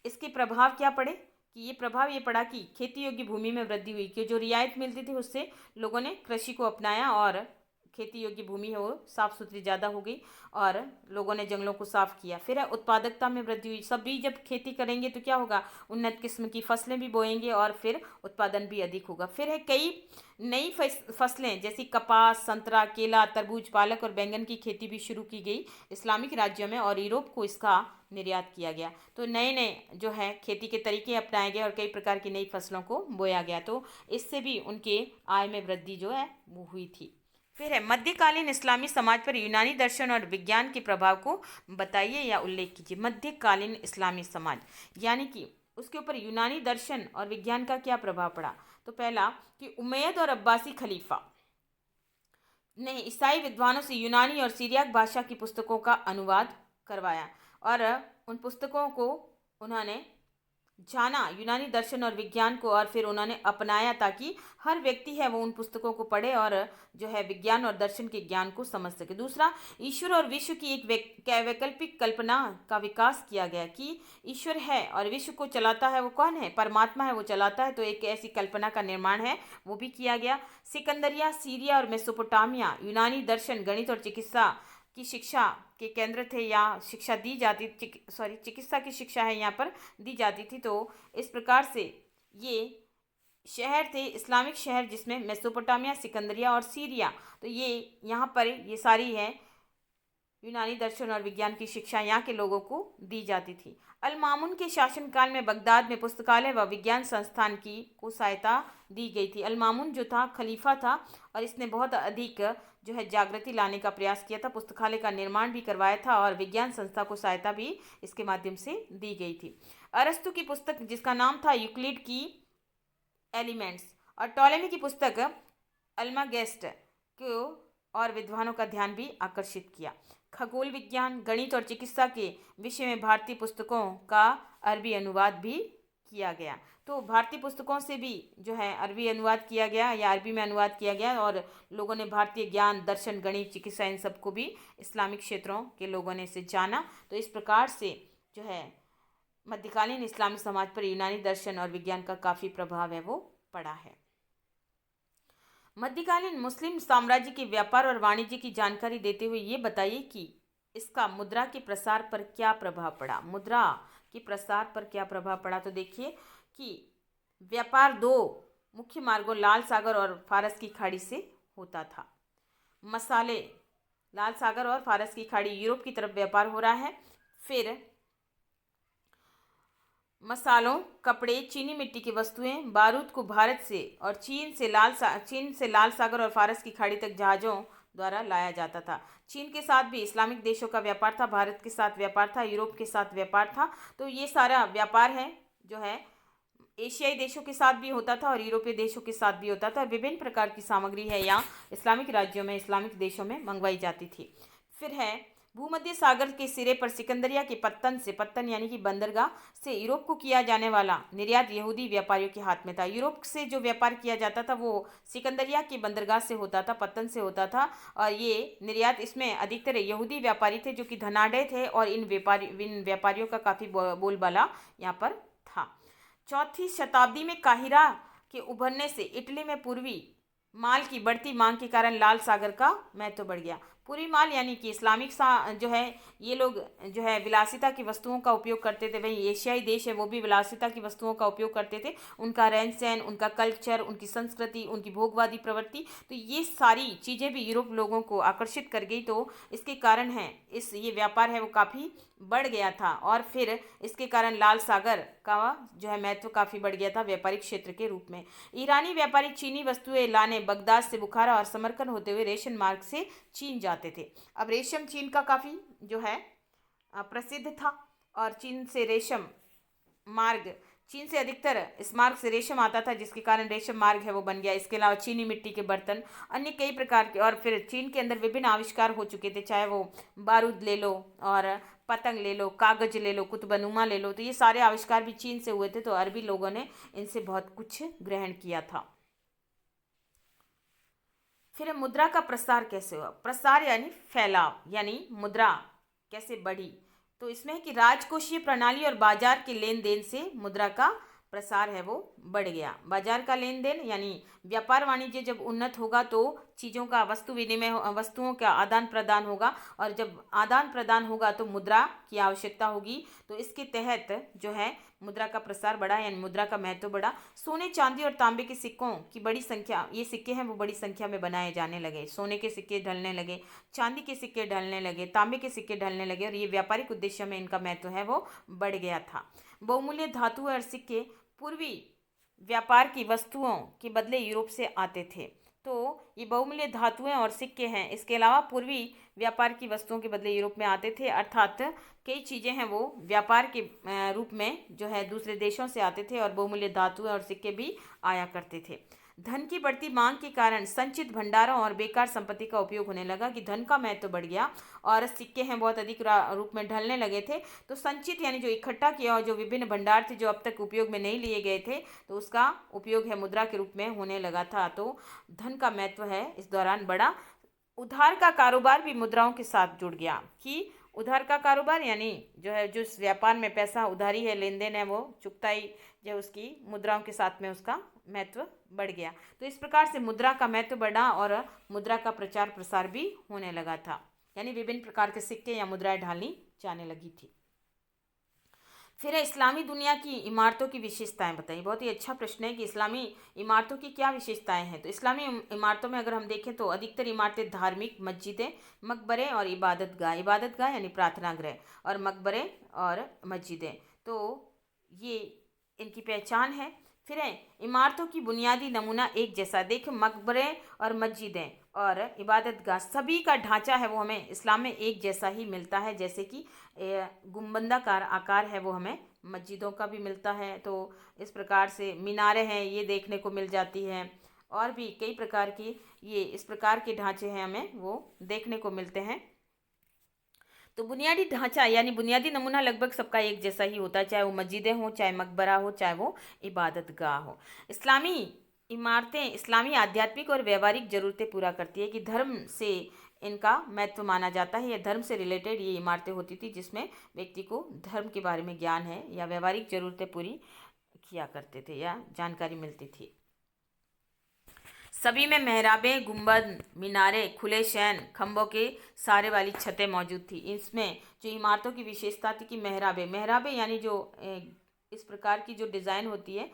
[SPEAKER 1] इसके प्रभाव क्या पड़े? कि ये प्रभाव ये पड़ा कि खेती योग्य भूमि में वृद्धि हुई, कि जो रियायत मिलती थी उससे लोगों ने कृषि को अपनाया और खेती योग्य भूमि है वो साफ सुथरी ज़्यादा हो गई और लोगों ने जंगलों को साफ किया। फिर है, उत्पादकता में वृद्धि हुई। सभी जब खेती करेंगे तो क्या होगा? उन्नत किस्म की फसलें भी बोएंगे और फिर उत्पादन भी अधिक होगा। फिर है, कई नई फसलें जैसी कपास, संतरा, केला, तरबूज, पालक और बैंगन की खेती भी शुरू की गई इस्लामिक राज्यों में और यूरोप को इसका निर्यात किया गया। तो नए नए जो है खेती के तरीके अपनाए गए और कई प्रकार की नई फसलों को बोया गया। तो इससे भी उनके आय में वृद्धि जो है वो हुई थी। फिर है, मध्यकालीन इस्लामी समाज पर यूनानी दर्शन और विज्ञान के प्रभाव को बताइए या उल्लेख कीजिए। मध्यकालीन इस्लामी समाज यानी कि उसके ऊपर यूनानी दर्शन और विज्ञान का क्या प्रभाव पड़ा? तो पहला कि उमैयद और अब्बासी खलीफा ने ईसाई विद्वानों से यूनानी और सीरियाक भाषा की पुस्तकों का अनुवाद करवाया और उन पुस्तकों को उन्होंने जाना, यूनानी दर्शन और विज्ञान को, और फिर उन्होंने अपनाया ताकि हर व्यक्ति है वो उन पुस्तकों को पढ़े और जो है विज्ञान और दर्शन के ज्ञान को समझ सके। दूसरा, ईश्वर और विश्व की एक वैकल्पिक कल्पना का विकास किया गया कि ईश्वर है और विश्व को चलाता है वो कौन है? परमात्मा है, वो चलाता है। तो एक ऐसी कल्पना का निर्माण है वो भी किया गया। सिकंदरिया, सीरिया और मेसोपोटामिया यूनानी दर्शन, गणित और चिकित्सा की शिक्षा के केंद्र थे या शिक्षा दी जाती, चिकित्सा की शिक्षा है यहाँ पर दी जाती थी। तो इस प्रकार से ये शहर थे, इस्लामिक शहर, जिसमें मेसोपोटामिया, सिकंदरिया और सीरिया, तो ये यहाँ पर ये सारी है यूनानी दर्शन और विज्ञान की शिक्षा यहाँ के लोगों को दी जाती थी। अल मामून के शासनकाल में बगदाद में पुस्तकालय व विज्ञान संस्थान की को सहायता दी गई थी। अल मामून जो था खलीफा था और इसने बहुत अधिक जो है जागृति लाने का प्रयास किया था, पुस्तकालय का निर्माण भी करवाया था और विज्ञान संस्था को सहायता भी इसके माध्यम से दी गई थी। अरस्तु की पुस्तक जिसका नाम था यूक्लिड की एलिमेंट्स और टॉलेमी की पुस्तक अल्मागेस्ट को और विद्वानों का ध्यान भी आकर्षित किया। खगोल विज्ञान, गणित और चिकित्सा के विषय में भारतीय पुस्तकों का अरबी अनुवाद भी किया गया। तो भारतीय पुस्तकों से भी जो है अरबी अनुवाद किया गया या अरबी में अनुवाद किया गया और लोगों ने भारतीय ज्ञान, दर्शन, गणित, चिकित्सा इन सबको भी इस्लामिक क्षेत्रों के लोगों ने इसे जाना। तो इस प्रकार से जो है मध्यकालीन इस्लामी समाज पर यूनानी दर्शन और विज्ञान का काफ़ी प्रभाव है वो पड़ा है। मध्यकालीन मुस्लिम साम्राज्य के व्यापार और वाणिज्य की जानकारी देते हुए ये बताइए कि इसका मुद्रा के प्रसार पर क्या प्रभाव पड़ा। मुद्रा के प्रसार पर क्या प्रभाव पड़ा? तो देखिए कि व्यापार दो मुख्य मार्गों लाल सागर और फारस की खाड़ी से होता था। मसाले, लाल सागर और फारस की खाड़ी, यूरोप की तरफ व्यापार हो रहा है। फिर मसालों, कपड़े, चीनी मिट्टी की वस्तुएं, बारूद को भारत से और चीन से लाल सागर और फारस की खाड़ी तक जहाज़ों द्वारा लाया जाता था। चीन के साथ भी इस्लामिक देशों का व्यापार था, भारत के साथ व्यापार था, यूरोप के साथ व्यापार था। तो ये सारा व्यापार है जो है एशियाई देशों के साथ भी होता था और यूरोपीय देशों के साथ भी होता था। विभिन्न प्रकार की सामग्री है यहाँ इस्लामिक राज्यों में, इस्लामिक देशों में मंगवाई जाती थी। फिर है भूमध्य सागर के सिरे पर सिकंदरिया के पत्तन यानी कि बंदरगाह से यूरोप को किया जाने वाला निर्यात यहूदी व्यापारियों के हाथ में था। यूरोप से जो व्यापार किया जाता था वो सिकंदरिया की बंदरगाह से होता था, पत्तन से होता था। और ये निर्यात, इसमें अधिकतर यहूदी व्यापारी थे जो कि धनाढ्य थे और इन व्यापारियों का काफ़ी बोलबाला यहाँ पर था। चौथी शताब्दी में काहिरा के उभरने से इटली में पूर्वी माल की बढ़ती मांग के कारण लाल सागर का महत्व बढ़ गया। पूर्वी माल यानी कि इस्लामिक जो है ये लोग जो है विलासिता की वस्तुओं का उपयोग करते थे। वहीं एशियाई देश है वो भी विलासिता की वस्तुओं का उपयोग करते थे। उनका रहन सहन, उनका कल्चर, उनकी संस्कृति, उनकी भोगवादी प्रवृत्ति, तो ये सारी चीज़ें भी यूरोप लोगों को आकर्षित कर गई। तो इसके कारण है ये व्यापार है वो काफ़ी बढ़ गया था और फिर इसके कारण लाल सागर का जो है महत्व काफ़ी बढ़ गया था व्यापारिक क्षेत्र के रूप में। ईरानी व्यापारी चीनी वस्तुएं लाने बगदाद से बुखारा और समरकंद होते हुए रेशम मार्ग से चीन जाते थे। अब रेशम चीन का काफ़ी जो है प्रसिद्ध था और चीन से रेशम मार्ग, चीन से अधिकतर इस मार्ग से रेशम आता था जिसके कारण रेशम मार्ग है वो बन गया। इसके अलावा चीनी मिट्टी के बर्तन, अन्य कई प्रकार के, और फिर चीन के अंदर विभिन्न आविष्कार हो चुके थे, चाहे वो बारूद ले लो और पतंग ले लो, कागज ले लो, कुतुबनुमा ले लो, तो ये सारे आविष्कार भी चीन से हुए थे। तो अरबी लोगों ने इनसे बहुत कुछ ग्रहण किया था। फिर मुद्रा का प्रसार कैसे हुआ? प्रसार यानी फैलाव, यानी मुद्रा कैसे बढ़ी? तो इसमें है कि राजकोषीय प्रणाली और बाजार के लेन देन से मुद्रा का प्रसार है वो बढ़ गया। बाजार का लेन देन यानी व्यापार वाणिज्य जब उन्नत होगा तो चीज़ों का वस्तु विनिमय, वस्तुओं का आदान प्रदान होगा, और जब आदान प्रदान होगा तो मुद्रा की आवश्यकता होगी। तो इसके तहत जो है मुद्रा का प्रसार बढ़ा, यानी मुद्रा का महत्व बढ़ा। सोने, चांदी और तांबे के सिक्कों की बड़ी संख्या, ये सिक्के हैं वो बड़ी संख्या में बनाए जाने लगे। सोने के सिक्के ढलने लगे, चांदी के सिक्के ढलने लगे, तांबे के सिक्के ढलने लगे, और ये व्यापारिक उद्देश्य में इनका महत्व है वो बढ़ गया था। बहुमूल्य धातु और सिक्के पूर्वी व्यापार की वस्तुओं के बदले यूरोप से आते थे। तो ये बहुमूल्य धातुएं और सिक्के हैं, इसके अलावा पूर्वी व्यापार की वस्तुओं के बदले यूरोप में आते थे, अर्थात कई चीज़ें हैं वो व्यापार के रूप में जो है दूसरे देशों से आते थे और बहुमूल्य धातुएं और सिक्के भी आया करते थे। धन की बढ़ती मांग के कारण संचित भंडारों और बेकार संपत्ति का उपयोग होने लगा कि धन का महत्व बढ़ गया और सिक्के हैं बहुत अधिक रूप में ढलने लगे थे। तो संचित यानी जो इकट्ठा किया और जो विभिन्न भंडार थे जो अब तक उपयोग में नहीं लिए गए थे, तो उसका उपयोग है मुद्रा के रूप में होने लगा था। तो धन का महत्व है इस दौरान बढ़ा। उधार का कारोबार भी मुद्राओं के साथ जुड़ गया कि उधार का कारोबार यानी जो है जो इस व्यापार में पैसा उधारी है, लेन देन है, वो चुकताई जो उसकी मुद्राओं के साथ में उसका महत्व बढ़ गया। तो इस प्रकार से मुद्रा का महत्व बढ़ा और मुद्रा का प्रचार प्रसार भी होने लगा था, यानी विभिन्न प्रकार के सिक्के या मुद्राएं ढाली जाने लगी थी। फिर है इस्लामी दुनिया की इमारतों की विशेषताएं बताइए। बहुत ही अच्छा प्रश्न है कि इस्लामी इमारतों की क्या विशेषताएं हैं। तो इस्लामी इमारतों में अगर हम देखें तो अधिकतर इमारतें धार्मिक, मस्जिदें, मकबरे और इबादतगाह यानी प्रार्थना गृह, और मकबरे और मस्जिदें, तो ये इनकी पहचान है। फिर है इमारतों की बुनियादी नमूना एक जैसा। देखें मकबरे और मस्जिदें और इबादतगाह सभी का ढांचा है वो हमें इस्लाम में एक जैसा ही मिलता है, जैसे कि गुंबदाकार आकार है वो हमें मस्जिदों का भी मिलता है। तो इस प्रकार से मीनारें हैं ये देखने को मिल जाती हैं, और भी कई प्रकार की ये इस प्रकार के ढांचे हैं हमें वो देखने को मिलते हैं। तो बुनियादी ढांचा यानी बुनियादी नमूना लगभग सबका एक जैसा ही होता है, चाहे वो मस्जिदें हों, चाहे मकबरा हो, चाहे वो इबादतगाह हो। इस्लामी इमारतें इस्लामी आध्यात्मिक और व्यवहारिक ज़रूरतें पूरा करती है कि धर्म से इनका महत्व माना जाता है या धर्म से रिलेटेड ये इमारतें होती थी जिसमें व्यक्ति को धर्म के बारे में ज्ञान है या व्यवहारिक ज़रूरतें पूरी किया करते थे या जानकारी मिलती थी। सभी में मेहराबें, गुंबद, मीनारे, खुले शैन, खम्भों के सारे वाली छतें मौजूद थी। इसमें जो इमारतों की विशेषता थी कि मेहराबें यानी जो इस प्रकार की जो डिज़ाइन होती है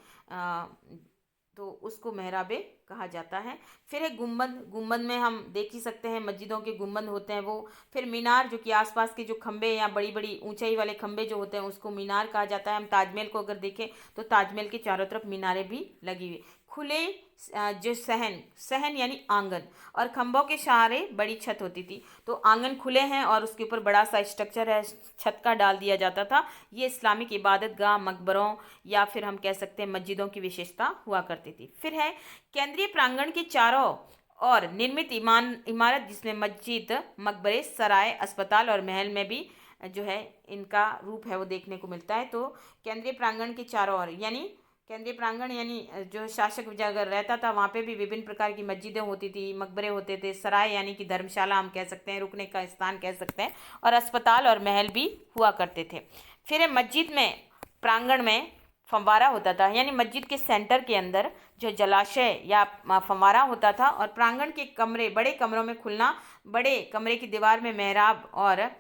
[SPEAKER 1] तो उसको मेहराबें कहा जाता है। फिर है गुंबद में हम देख ही सकते हैं मस्जिदों के गुंबद होते हैं वो। फिर मीनार जो कि आसपास के जो खंबे या बड़ी बड़ी ऊंचाई वाले खंबे जो होते हैं उसको मीनार कहा जाता है। हम ताजमहल को अगर देखें तो ताजमहल के चारों तरफ मीनारें भी लगी हुई। खुले जो सहन यानी आंगन, और खंभों के सहारे बड़ी छत होती थी। तो आंगन खुले हैं और उसके ऊपर बड़ा सा स्ट्रक्चर है, छत का डाल दिया जाता था। ये इस्लामिक इबादत गाह, मकबरों या फिर हम कह सकते हैं मस्जिदों की विशेषता हुआ करती थी। फिर है केंद्रीय प्रांगण के चारों और निर्मित इमारत, जिसमें मस्जिद, मकबरे, सराय, अस्पताल और महल में भी जो है इनका रूप है वो देखने को मिलता है। तो केंद्रीय प्रांगण के चारों ओर यानी केंद्रीय प्रांगण यानी जो शासक अगर रहता था वहाँ पे भी विभिन्न प्रकार की मस्जिदें होती थी, मकबरे होते थे, सराय यानी कि धर्मशाला हम कह सकते हैं, रुकने का स्थान कह सकते हैं, और अस्पताल और महल भी हुआ करते थे। फिर मस्जिद में प्रांगण में फव्वारा होता था, यानी मस्जिद के सेंटर के अंदर जो जलाशय या फव्वारा होता था, और प्रांगण के कमरे, बड़े कमरों में खुलना, बड़े कमरे की दीवार में मेहराब, और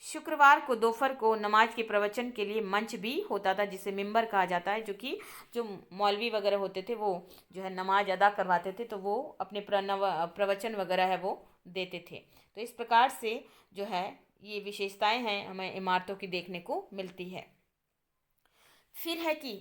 [SPEAKER 1] शुक्रवार को दोपहर को नमाज के प्रवचन के लिए मंच भी होता था, जिसे मिंबर कहा जाता है, जो मौलवी वगैरह होते थे वो जो है नमाज अदा करवाते थे, तो वो अपने प्रवचन वगैरह है वो देते थे। तो इस प्रकार से जो है ये विशेषताएं हैं हमें इमारतों की देखने को मिलती है। फिर है कि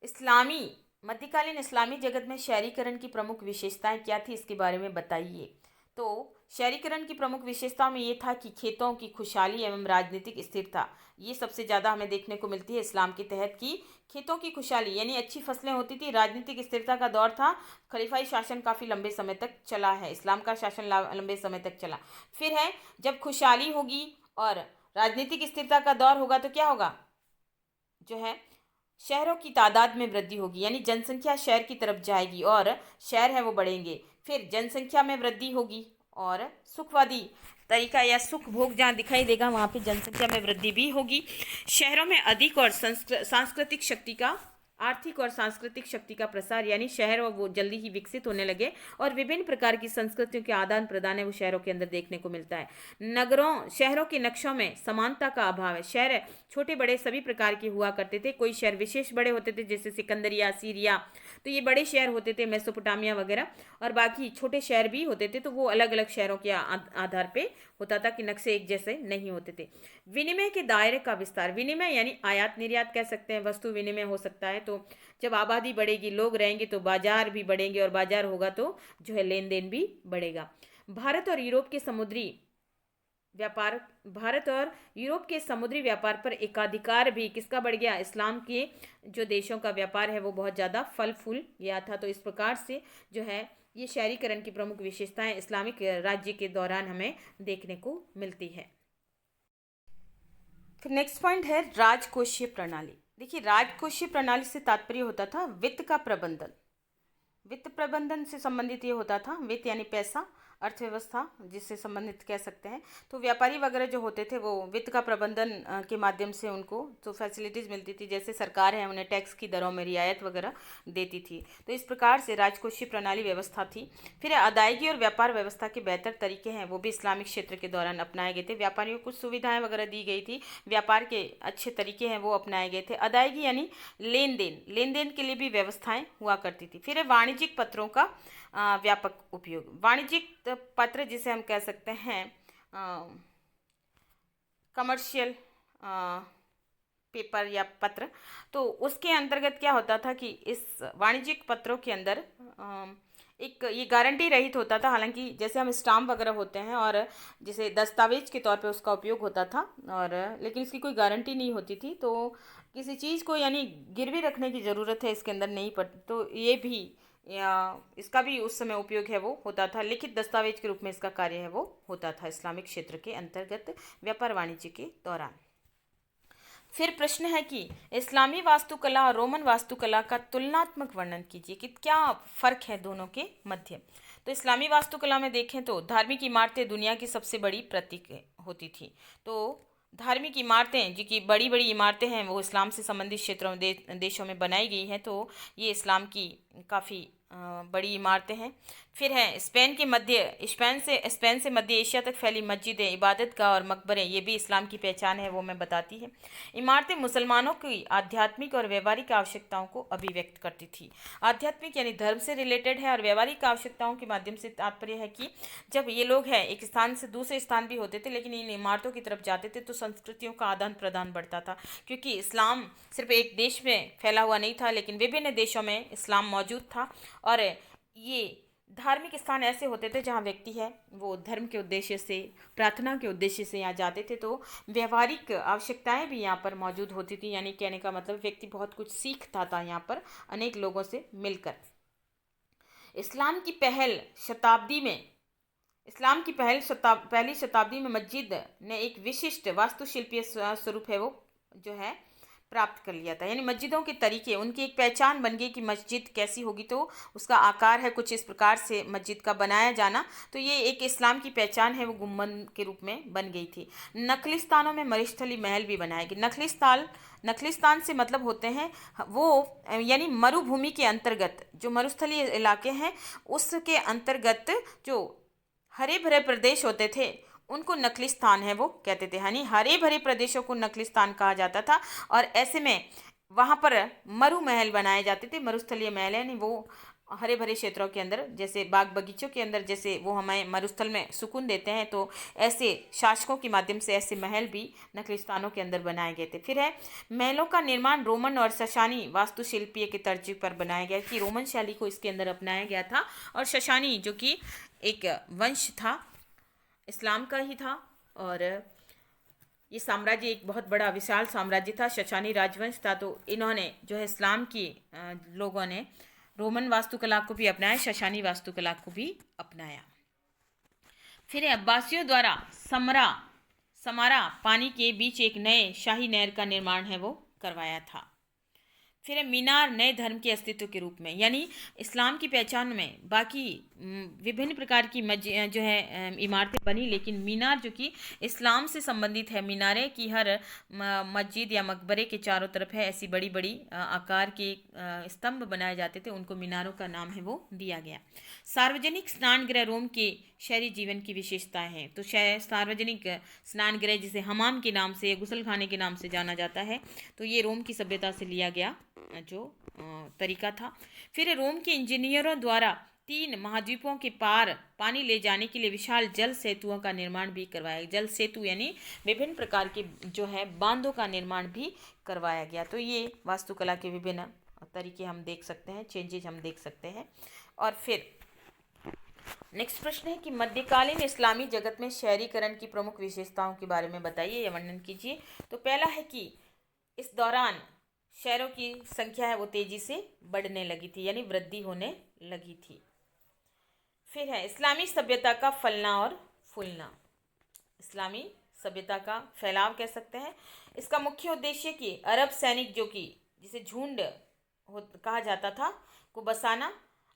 [SPEAKER 1] इस्लामी मध्यकालीन इस्लामी जगत में शहरीकरण की प्रमुख विशेषताएं क्या थी, इसके बारे में बताइए। तो शहरीकरण की प्रमुख विशेषताओं में ये था कि खेतों की खुशहाली एवं राजनीतिक स्थिरता, ये सबसे ज़्यादा हमें देखने को मिलती है इस्लाम के तहत, कि खेतों की खुशहाली यानी अच्छी फसलें होती थी, राजनीतिक स्थिरता का दौर था, खलीफाई शासन काफ़ी लंबे समय तक चला है, इस्लाम का शासन लंबे समय तक चला। फिर है जब खुशहाली होगी और राजनीतिक स्थिरता का दौर होगा तो क्या होगा, जो है शहरों की तादाद में वृद्धि होगी, यानी जनसंख्या शहर की तरफ जाएगी और शहर है वो बढ़ेंगे। फिर जनसंख्या में वृद्धि होगी और सुखवादी तरीका या सुख भोग जहाँ दिखाई देगा वहाँ पे जनसंख्या में वृद्धि भी होगी। शहरों में अधिक और सांस्कृतिक शक्ति का, आर्थिक और सांस्कृतिक शक्ति का प्रसार, यानी शहर वो जल्दी ही विकसित होने लगे और विभिन्न प्रकार की संस्कृतियों के आदान प्रदान है वो शहरों के अंदर देखने को मिलता है। शहरों के नक्शों में समानता का अभाव है। शहर छोटे बड़े सभी प्रकार के हुआ करते थे, कोई शहर विशेष बड़े होते थे जैसे सिकंदरिया, सीरिया, तो ये बड़े शहर होते थे, मेसोपोटामिया वगैरह, और बाकी छोटे शहर भी होते थे, तो वो अलग अलग शहरों के आधार पे होता था कि नक्शे एक जैसे नहीं होते थे। विनिमय के दायरे का विस्तार, विनिमय यानी आयात निर्यात कह सकते हैं, वस्तु विनिमय हो सकता है। तो जब आबादी बढ़ेगी, लोग रहेंगे तो बाजार भी बढ़ेंगे, और बाजार होगा तो जो है लेन देन भी बढ़ेगा। भारत और यूरोप के समुद्री व्यापार पर एकाधिकार भी किसका बढ़ गया, इस्लाम के जो देशों का व्यापार है वो बहुत ज़्यादा फल फूल गया था। तो इस प्रकार से जो है ये शहरीकरण की प्रमुख विशेषताएं इस्लामिक राज्य के दौरान हमें देखने को मिलती है। फिर नेक्स्ट पॉइंट है राजकोषीय प्रणाली। देखिए, राजकोषीय प्रणाली से तात्पर्य होता था वित्त का प्रबंधन। वित्त प्रबंधन से संबंधित ये होता था, वित्त यानी पैसा, अर्थव्यवस्था जिससे संबंधित कह सकते हैं। तो व्यापारी वगैरह जो होते थे वो वित्त का प्रबंधन के माध्यम से उनको तो फैसिलिटीज़ मिलती थी, जैसे सरकार है उन्हें टैक्स की दरों में रियायत वगैरह देती थी। तो इस प्रकार से राजकोषीय प्रणाली व्यवस्था थी। फिर अदायगी और व्यापार व्यवस्था के बेहतर तरीके हैं वो भी इस्लामिक क्षेत्र के दौरान अपनाए गए थे। व्यापारियों को कुछ सुविधाएँ वगैरह दी गई थी, व्यापार के अच्छे तरीके हैं वो अपनाए गए थे। अदायगी यानी लेन देन के लिए भी व्यवस्थाएँ हुआ करती थी। फिर वाणिज्यिक पत्रों का व्यापक उपयोग। वाणिज्यिक पत्र जिसे हम कह सकते हैं कमर्शियल पेपर या पत्र, तो उसके अंतर्गत क्या होता था कि इस वाणिज्यिक पत्रों के अंदर एक ये गारंटी रहित होता था। हालांकि जैसे हम स्टाम्प वगैरह होते हैं और जैसे दस्तावेज के तौर पे उसका उपयोग होता था, और लेकिन इसकी कोई गारंटी नहीं होती थी। तो किसी चीज़ को यानी गिरवी रखने की ज़रूरत है इसके अंदर नहीं पड़ती, तो ये भी या इसका भी उस समय उपयोग है वो होता था। लिखित दस्तावेज के रूप में इसका कार्य है वो होता था इस्लामिक क्षेत्र के अंतर्गत व्यापार वाणिज्य के दौरान। फिर प्रश्न है कि इस्लामी वास्तुकला और रोमन वास्तुकला का तुलनात्मक वर्णन कीजिए कि क्या फ़र्क है दोनों के मध्य। तो इस्लामी वास्तुकला में देखें तो धार्मिक इमारतें दुनिया की सबसे बड़ी प्रतीक होती थी। तो धार्मिक इमारतें जो कि बड़ी बड़ी इमारतें हैं वो इस्लाम से संबंधित क्षेत्रों में देशों में बनाई गई हैं, तो ये इस्लाम की काफ़ी बड़ी इमारतें हैं। फिर है स्पेन से मध्य एशिया तक फैली मस्जिदें, इबादत गाह और मकबरे, ये भी इस्लाम की पहचान है वो मैं बताती है। इमारतें मुसलमानों की आध्यात्मिक और व्यवहारिक आवश्यकताओं को अभिव्यक्त करती थी। आध्यात्मिक यानी धर्म से रिलेटेड है, और व्यवहारिक आवश्यकताओं के माध्यम से तात्पर्य है कि जब ये लोग हैं एक स्थान से दूसरे स्थान भी होते थे, लेकिन इन इमारतों की तरफ जाते थे तो संस्कृतियों का आदान प्रदान बढ़ता था, क्योंकि इस्लाम सिर्फ एक देश में फैला हुआ नहीं था, लेकिन विभिन्न देशों में इस्लाम मौजूद था। और ये धार्मिक स्थान ऐसे होते थे जहाँ व्यक्ति है वो धर्म के उद्देश्य से, प्रार्थना के उद्देश्य से यहाँ जाते थे। तो व्यवहारिक आवश्यकताएं भी यहाँ पर मौजूद होती थी, यानी कहने का मतलब व्यक्ति बहुत कुछ सीखता था यहाँ पर अनेक लोगों से मिलकर। इस्लाम की पहल शताब्दी में पहली शताब्दी में मस्जिद ने एक विशिष्ट वास्तुशिल्पीय स्वरूप है वो जो है प्राप्त कर लिया था, यानी मस्जिदों के तरीके, उनकी एक पहचान बन गई कि मस्जिद कैसी होगी। तो उसका आकार है कुछ इस प्रकार से मस्जिद का बनाया जाना, तो ये एक इस्लाम की पहचान है वो गुम्बद के रूप में बन गई थी। नखलिस्तानों में मरुस्थली महल भी बनाए गए। नखलिस्तान से मतलब होते हैं वो यानी मरुभूमि के अंतर्गत जो मरुस्थलीय इलाके हैं उसके अंतर्गत जो हरे भरे प्रदेश होते थे उनको नखलिस्तान है वो कहते थे, यानी हरे भरे प्रदेशों को नखलिस्तान कहा जाता था। और ऐसे में वहाँ पर मरु महल बनाए जाते थे, मरुस्थलीय महल यानी वो हरे भरे क्षेत्रों के अंदर, जैसे बाग बगीचों के अंदर जैसे वो हमें मरुस्थल में सुकून देते हैं, तो ऐसे शासकों के माध्यम से ऐसे महल भी नखलिस्तानों के अंदर बनाए गए थे। फिर है महलों का निर्माण रोमन और शशानी वास्तुशिल्पीय के तर्ज पर बनाया गया, कि रोमन शैली को इसके अंदर अपनाया गया था, और शशानी जो कि एक वंश था, इस्लाम का ही था, और ये साम्राज्य एक बहुत बड़ा विशाल साम्राज्य था, शशानी राजवंश था। तो इन्होंने जो है इस्लाम की लोगों ने रोमन वास्तुकला को भी अपनाया, शशानी वास्तुकला को भी अपनाया। फिर अब्बासियों द्वारा समारा पानी के बीच एक नए शाही नहर का निर्माण है वो करवाया था। फिर मीनार नए धर्म के अस्तित्व के रूप में, यानी इस्लाम की पहचान में बाकी विभिन्न प्रकार की जो है इमारतें बनी, लेकिन मीनार जो कि इस्लाम से संबंधित है, मीनारें की हर मस्जिद या मकबरे के चारों तरफ है ऐसी बड़ी बड़ी आकार के स्तंभ बनाए जाते थे, उनको मीनारों का नाम है वो दिया गया। सार्वजनिक स्नान गृह रोम के शहरी जीवन की विशेषताएं हैं। तो सार्वजनिक स्नान गृह जिसे हमाम के नाम से, गुसल खाने के नाम से जाना जाता है, तो ये रोम की सभ्यता से लिया गया जो तरीका था। फिर रोम के इंजीनियरों द्वारा 3 महाद्वीपों के पार पानी ले जाने के लिए विशाल जल सेतुओं का निर्माण भी करवाया। जल सेतु यानी विभिन्न प्रकार के जो है बांधों का निर्माण भी करवाया गया। तो ये वास्तुकला के विभिन्न तरीके हम देख सकते हैं, चेंजेज हम देख सकते हैं। और फिर नेक्स्ट प्रश्न है कि मध्यकालीन इस्लामी जगत में शहरीकरण की प्रमुख विशेषताओं के बारे में बताइए या वर्णन कीजिए। तो पहला है कि इस दौरान शहरों की संख्या है वो तेजी से बढ़ने लगी थी, यानी वृद्धि होने लगी थी। फिर है इस्लामी सभ्यता का फलना और फूलना। इस्लामी सभ्यता का फैलाव कह सकते हैं। इसका मुख्य उद्देश्य कि अरब सैनिक जो कि जिसे झुंड कहा जाता था को बसाना,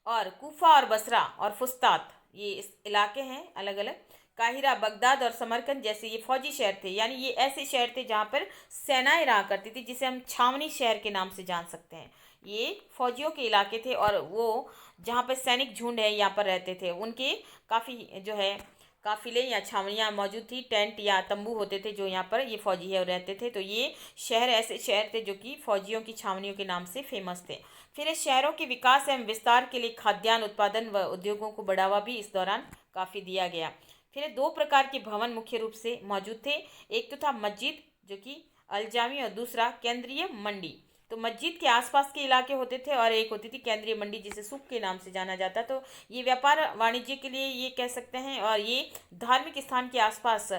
[SPEAKER 1] और कूफा और बसरा और फुस्तात ये इस इलाके हैं अलग अलग, काहिरा, बगदाद और समरकंद जैसे ये फौजी शहर थे, यानी ये ऐसे शहर थे जहाँ पर सेनाएं रहा करती थी, जिसे हम छावनी शहर के नाम से जान सकते हैं। ये फौजियों के इलाके थे और वो जहाँ पर सैनिक झुंड है यहाँ पर रहते थे, उनके काफ़ी जो है काफिले या छावनियाँ मौजूद थी, टेंट या तंबू होते थे जो यहाँ पर ये फौजी है और रहते थे। तो ये शहर ऐसे शहर थे जो कि फौजियों की छावनियों के नाम से फेमस थे। फिर इस शहरों के विकास एवं विस्तार के लिए खाद्यान्न उत्पादन व उद्योगों को बढ़ावा भी इस दौरान काफ़ी दिया गया। फिर 2 प्रकार के भवन मुख्य रूप से मौजूद थे, एक तो था मस्जिद जो कि अलजामी और दूसरा केंद्रीय मंडी। तो मस्जिद के आसपास के इलाके होते थे और एक होती थी केंद्रीय मंडी जिसे सूक के नाम से जाना जाता। तो ये व्यापार वाणिज्य के लिए ये कह सकते हैं, और ये धार्मिक स्थान के आसपास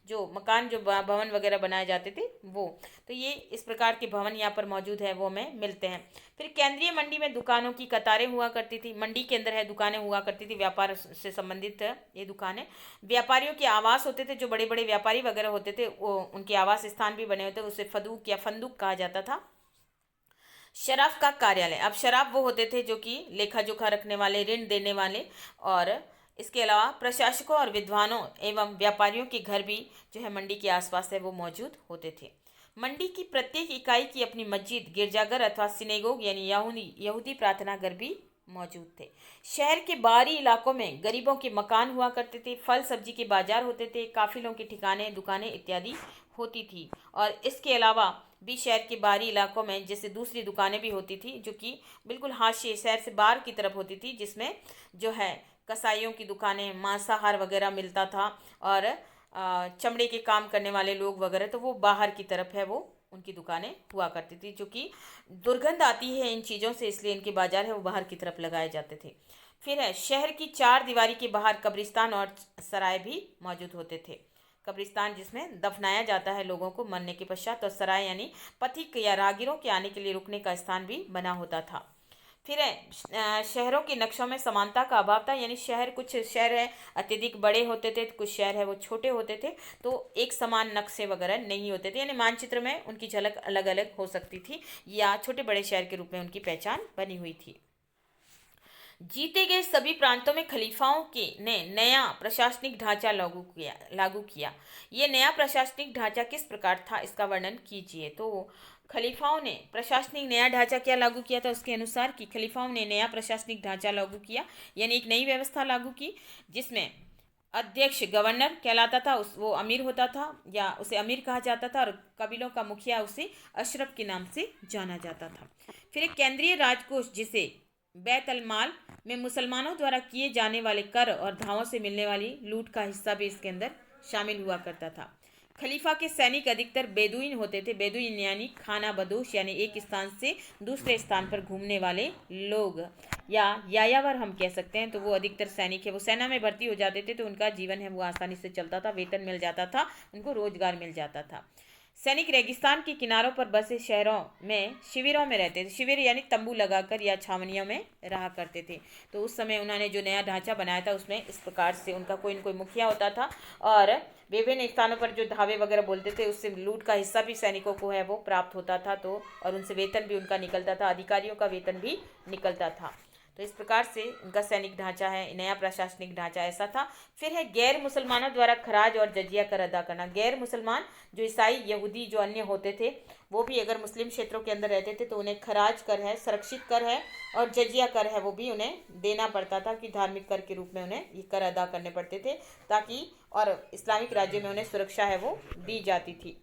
[SPEAKER 1] जो मकान जो भवन वगैरह बनाए जाते थे वो, तो ये इस प्रकार के भवन यहाँ पर मौजूद है वो हमें मिलते हैं। फिर केंद्रीय मंडी में दुकानों की कतारें हुआ करती थी, मंडी के अंदर है दुकानें हुआ करती थी, व्यापार से संबंधित ये दुकानें। व्यापारियों के आवास होते थे, जो बड़े बड़े व्यापारी वगैरह होते थे वो उनके आवास स्थान भी बने होते, उसे फदूक या फंदूक कहा जाता था। शराफ का कार्यालय, अब शराफ वो होते थे जो कि लेखा जोखा रखने वाले, ऋण देने वाले, और इसके अलावा प्रशासकों और विद्वानों एवं व्यापारियों के घर भी जो है मंडी के आसपास है वो मौजूद होते थे। मंडी की प्रत्येक इकाई की अपनी मस्जिद, गिरजाघर अथवा सिनेगोग यानी यहूदी प्रार्थना घर भी मौजूद थे। शहर के बाहरी इलाकों में गरीबों के मकान हुआ करते थे, फल सब्जी के बाजार होते थे, काफिलों के ठिकाने, दुकानें इत्यादि होती थी। और इसके अलावा भी शहर के बाहरी इलाकों में जैसे दूसरी दुकानें भी होती थी जो कि बिल्कुल हाशिए शहर से बाहर की तरफ होती थी, जिसमें जो है कसाईयों की दुकानें, मांसाहार वगैरह मिलता था, और चमड़े के काम करने वाले लोग वगैरह तो वो बाहर की तरफ है वो उनकी दुकानें हुआ करती थी, जो कि दुर्गंध आती है इन चीज़ों से, इसलिए इनके बाजार है वो बाहर की तरफ लगाए जाते थे। फिर है शहर की चार दीवारी के बाहर कब्रिस्तान और सराय भी मौजूद होते थे। कब्रिस्तान जिसमें दफनाया जाता है लोगों को मरने के पश्चात, और सराय यानी पथिक या राहगीरों के आने के लिए रुकने का स्थान भी बना होता था। फिर है शहरों के नक्शों में समानता का अभाव था, यानी कुछ शहर है अत्यधिक बड़े होते थे, कुछ शहर है वो छोटे होते थे, तो एक समान नक्शे वगैरह नहीं होते थे, यानी मानचित्र में उनकी झलक अलग अलग हो सकती थी या छोटे बड़े शहर के रूप में उनकी पहचान बनी हुई थी। जीते गए सभी प्रांतों में खलीफाओं के ने नया प्रशासनिक ढांचा लागू किया। ये नया प्रशासनिक ढांचा किस प्रकार था, इसका वर्णन कीजिए। तो खलीफाओं ने प्रशासनिक नया ढांचा क्या लागू किया था, उसके अनुसार कि खलीफाओं ने नया प्रशासनिक ढांचा लागू किया, यानी एक नई व्यवस्था लागू की, जिसमें अध्यक्ष गवर्नर कहलाता था, वो अमीर होता था या उसे अमीर कहा जाता था, और कबीलों का मुखिया उसे अशरफ के नाम से जाना जाता था। फिर एक केंद्रीय राजकोष जिसे बैत अल माल में मुसलमानों द्वारा किए जाने वाले कर और धावों से मिलने वाली लूट का हिस्सा भी इसके अंदर शामिल हुआ करता था। खलीफा के सैनिक अधिकतर बेदुइन होते थे। बेदुइन यानी खाना बदोश, यानी एक स्थान से दूसरे स्थान पर घूमने वाले लोग, या यायावर हम कह सकते हैं। तो वो अधिकतर सैनिक है, वो सेना में भर्ती हो जाते थे, तो उनका जीवन है वो आसानी से चलता था, वेतन मिल जाता था, उनको रोजगार मिल जाता था। सैनिक रेगिस्तान के किनारों पर बसे शहरों में शिविरों में रहते थे। शिविर यानी तंबू लगाकर या छावनियों में रहा करते थे। तो उस समय उन्होंने जो नया ढांचा बनाया था उसमें इस प्रकार से उनका कोई न कोई मुखिया होता था, और विभिन्न स्थानों पर जो धावे वगैरह बोलते थे उससे लूट का हिस्सा भी सैनिकों को है वो प्राप्त होता था, तो और उनसे वेतन भी उनका निकलता था, अधिकारियों का वेतन भी निकलता था। तो इस प्रकार से उनका सैनिक ढांचा है, नया प्रशासनिक ढांचा ऐसा था। फिर है गैर मुसलमानों द्वारा खराज और जजिया कर अदा करना। गैर मुसलमान जो ईसाई यहूदी जो अन्य होते थे, वो भी अगर मुस्लिम क्षेत्रों के अंदर रहते थे तो उन्हें खराज कर है, संरक्षित कर है और जजिया कर है वो भी उन्हें देना पड़ता था, कि धार्मिक कर के रूप में उन्हें ये कर अदा करने पड़ते थे, ताकि और इस्लामिक राज्य में उन्हें सुरक्षा है वो दी जाती थी।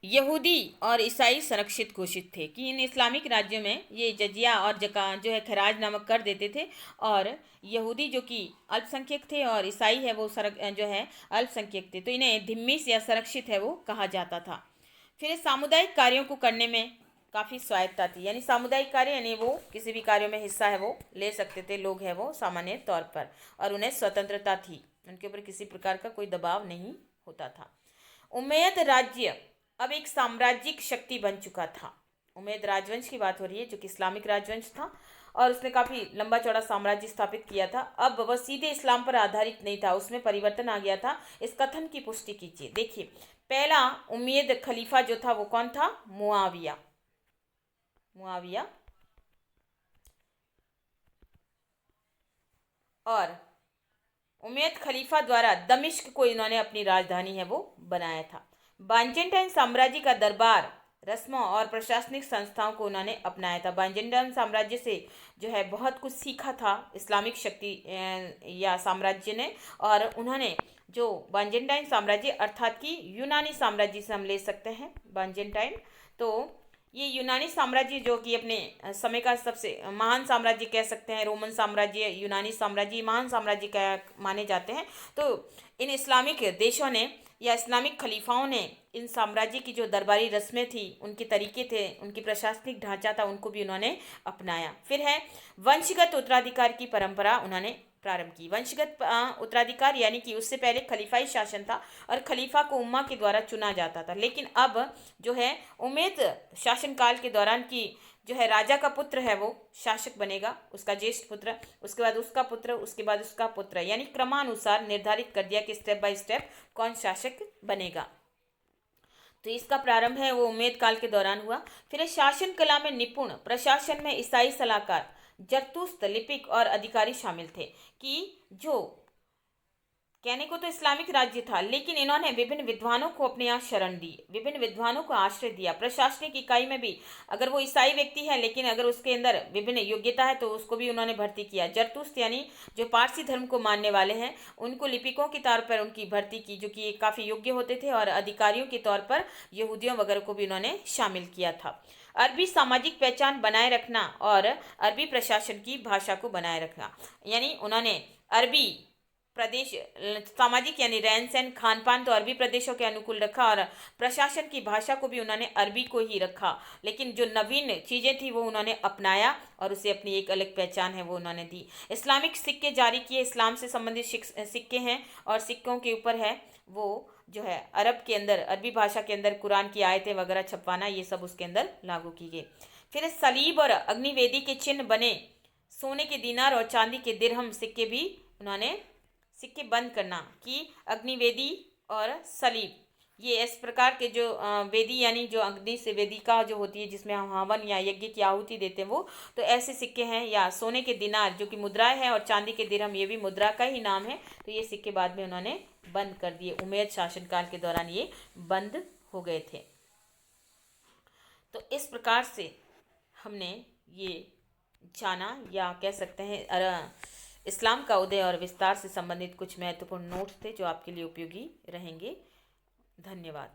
[SPEAKER 1] यहूदी और ईसाई संरक्षित घोषित थे, कि इन इस्लामिक राज्यों में ये जजिया और जका जो है खराज नामक कर देते थे, और यहूदी जो कि अल्पसंख्यक थे और ईसाई है वो जो है अल्पसंख्यक थे, तो इन्हें धिम्मिस या संरक्षित है वो कहा जाता था। फिर सामुदायिक कार्यों को करने में काफ़ी स्वायत्ता थी, यानी सामुदायिक कार्य यानी वो किसी भी कार्यों में हिस्सा है वो ले सकते थे लोग है वो सामान्य तौर पर, और उन्हें स्वतंत्रता थी, उनके ऊपर किसी प्रकार का कोई दबाव नहीं होता था। उमैयद राज्य अब एक साम्राज्यिक शक्ति बन चुका था। उमैयद राजवंश की बात हो रही है, जो कि इस्लामिक राजवंश था, और उसने काफ़ी लंबा चौड़ा साम्राज्य स्थापित किया था। अब वह सीधे इस्लाम पर आधारित नहीं था, उसमें परिवर्तन आ गया था। इस कथन की पुष्टि कीजिए। देखिए, पहला उमैयद खलीफा जो था वो कौन था? मुआविया। मुआविया और उमैयद खलीफा द्वारा दमिश्क को इन्होंने अपनी राजधानी है वो बनाया था। बाइजेंटाइन साम्राज्य का दरबार रस्मों और प्रशासनिक संस्थाओं को उन्होंने अपनाया था। बाइजेंटाइन साम्राज्य से जो है बहुत कुछ सीखा था इस्लामिक शक्ति या साम्राज्य ने, और उन्होंने जो बाइजेंटाइन साम्राज्य अर्थात कि यूनानी साम्राज्य से हम ले सकते हैं बाइजेंटाइन, तो ये यूनानी साम्राज्य जो कि अपने समय का सबसे महान साम्राज्य कह सकते हैं, रोमन साम्राज्य, यूनानी साम्राज्य महान साम्राज्य का माने जाते हैं। तो इन इस्लामिक देशों ने या इस्लामिक खलीफाओं ने इन साम्राज्य की जो दरबारी रस्में थी, उनके तरीके थे, उनकी प्रशासनिक ढांचा था, उनको भी उन्होंने अपनाया। फिर है वंशगत उत्तराधिकार की परंपरा उन्होंने प्रारंभ की। वंशगत उत्तराधिकार यानी कि उससे पहले खलीफाई शासन था और खलीफा को उम्मा के द्वारा चुना जाता था, लेकिन अब जो है उमैयद शासनकाल के दौरान की जो है राजा का पुत्र है वो शासक बनेगा, उसका ज्येष्ठ पुत्र, उसके बाद उसका पुत्र, उसके बाद उसका पुत्र, यानी क्रमानुसार निर्धारित कर दिया कि स्टेप बाय स्टेप कौन शासक बनेगा। तो इसका प्रारंभ है वो उमैयद काल के दौरान हुआ। फिर शासन कला में निपुण, प्रशासन में ईसाई सलाहकार, जरतुस्त लिपिक और अधिकारी शामिल थे, कि जो कहने को तो इस्लामिक राज्य था, लेकिन इन्होंने विभिन्न विद्वानों को अपने यहाँ शरण दी, विभिन्न विद्वानों को आश्रय दिया। प्रशासनिक इकाई में भी अगर वो ईसाई व्यक्ति है लेकिन अगर उसके अंदर विभिन्न योग्यता है तो उसको भी उन्होंने भर्ती किया। जरतुस्त यानी जो पारसी धर्म को मानने वाले हैं उनको लिपिकों के तौर पर उनकी भर्ती की, जो कि काफ़ी योग्य होते थे, और अधिकारियों के तौर पर यहूदियों वगैरह को भी उन्होंने शामिल किया था। अरबी सामाजिक पहचान बनाए रखना और अरबी प्रशासन की भाषा को बनाए रखना, यानी उन्होंने अरबी प्रदेश सामाजिक यानी रहन सहन खान पान तो अरबी प्रदेशों के अनुकूल रखा, और प्रशासन की भाषा को भी उन्होंने अरबी को ही रखा, लेकिन जो नवीन चीज़ें थी वो उन्होंने अपनाया और उसे अपनी एक अलग पहचान है वो उन्होंने दी। इस्लामिक सिक्के जारी किए, इस्लाम से संबंधित सिक्के हैं, और सिक्कों के ऊपर है वो जो है अरब के अंदर, अरबी भाषा के अंदर कुरान की आयतें वगैरह छपवाना, ये सब उसके अंदर लागू की गई। फिर सलीब और अग्निवेदी के चिन्ह बने, सोने के दीनार और चांदी के दिरहम सिक्के भी उन्होंने सिक्के बंद करना कि अग्निवेदी और सलीब, ये इस प्रकार के जो वेदी यानी जो अग्नि से वेदिका जो होती है जिसमें हम हवन या यज्ञ की आहुति देते हैं वो, तो ऐसे सिक्के हैं, या सोने के दिनार जो कि मुद्राएं हैं और चांदी के दिरहम ये भी मुद्रा का ही नाम है, तो ये सिक्के बाद में उन्होंने बंद कर दिए। उमैयद शासनकाल के दौरान ये बंद हो गए थे। तो इस प्रकार से हमने ये जाना, या कह सकते हैं इस्लाम का उदय और विस्तार से संबंधित कुछ महत्वपूर्ण नोट्स थे जो आपके लिए उपयोगी रहेंगे। धन्यवाद।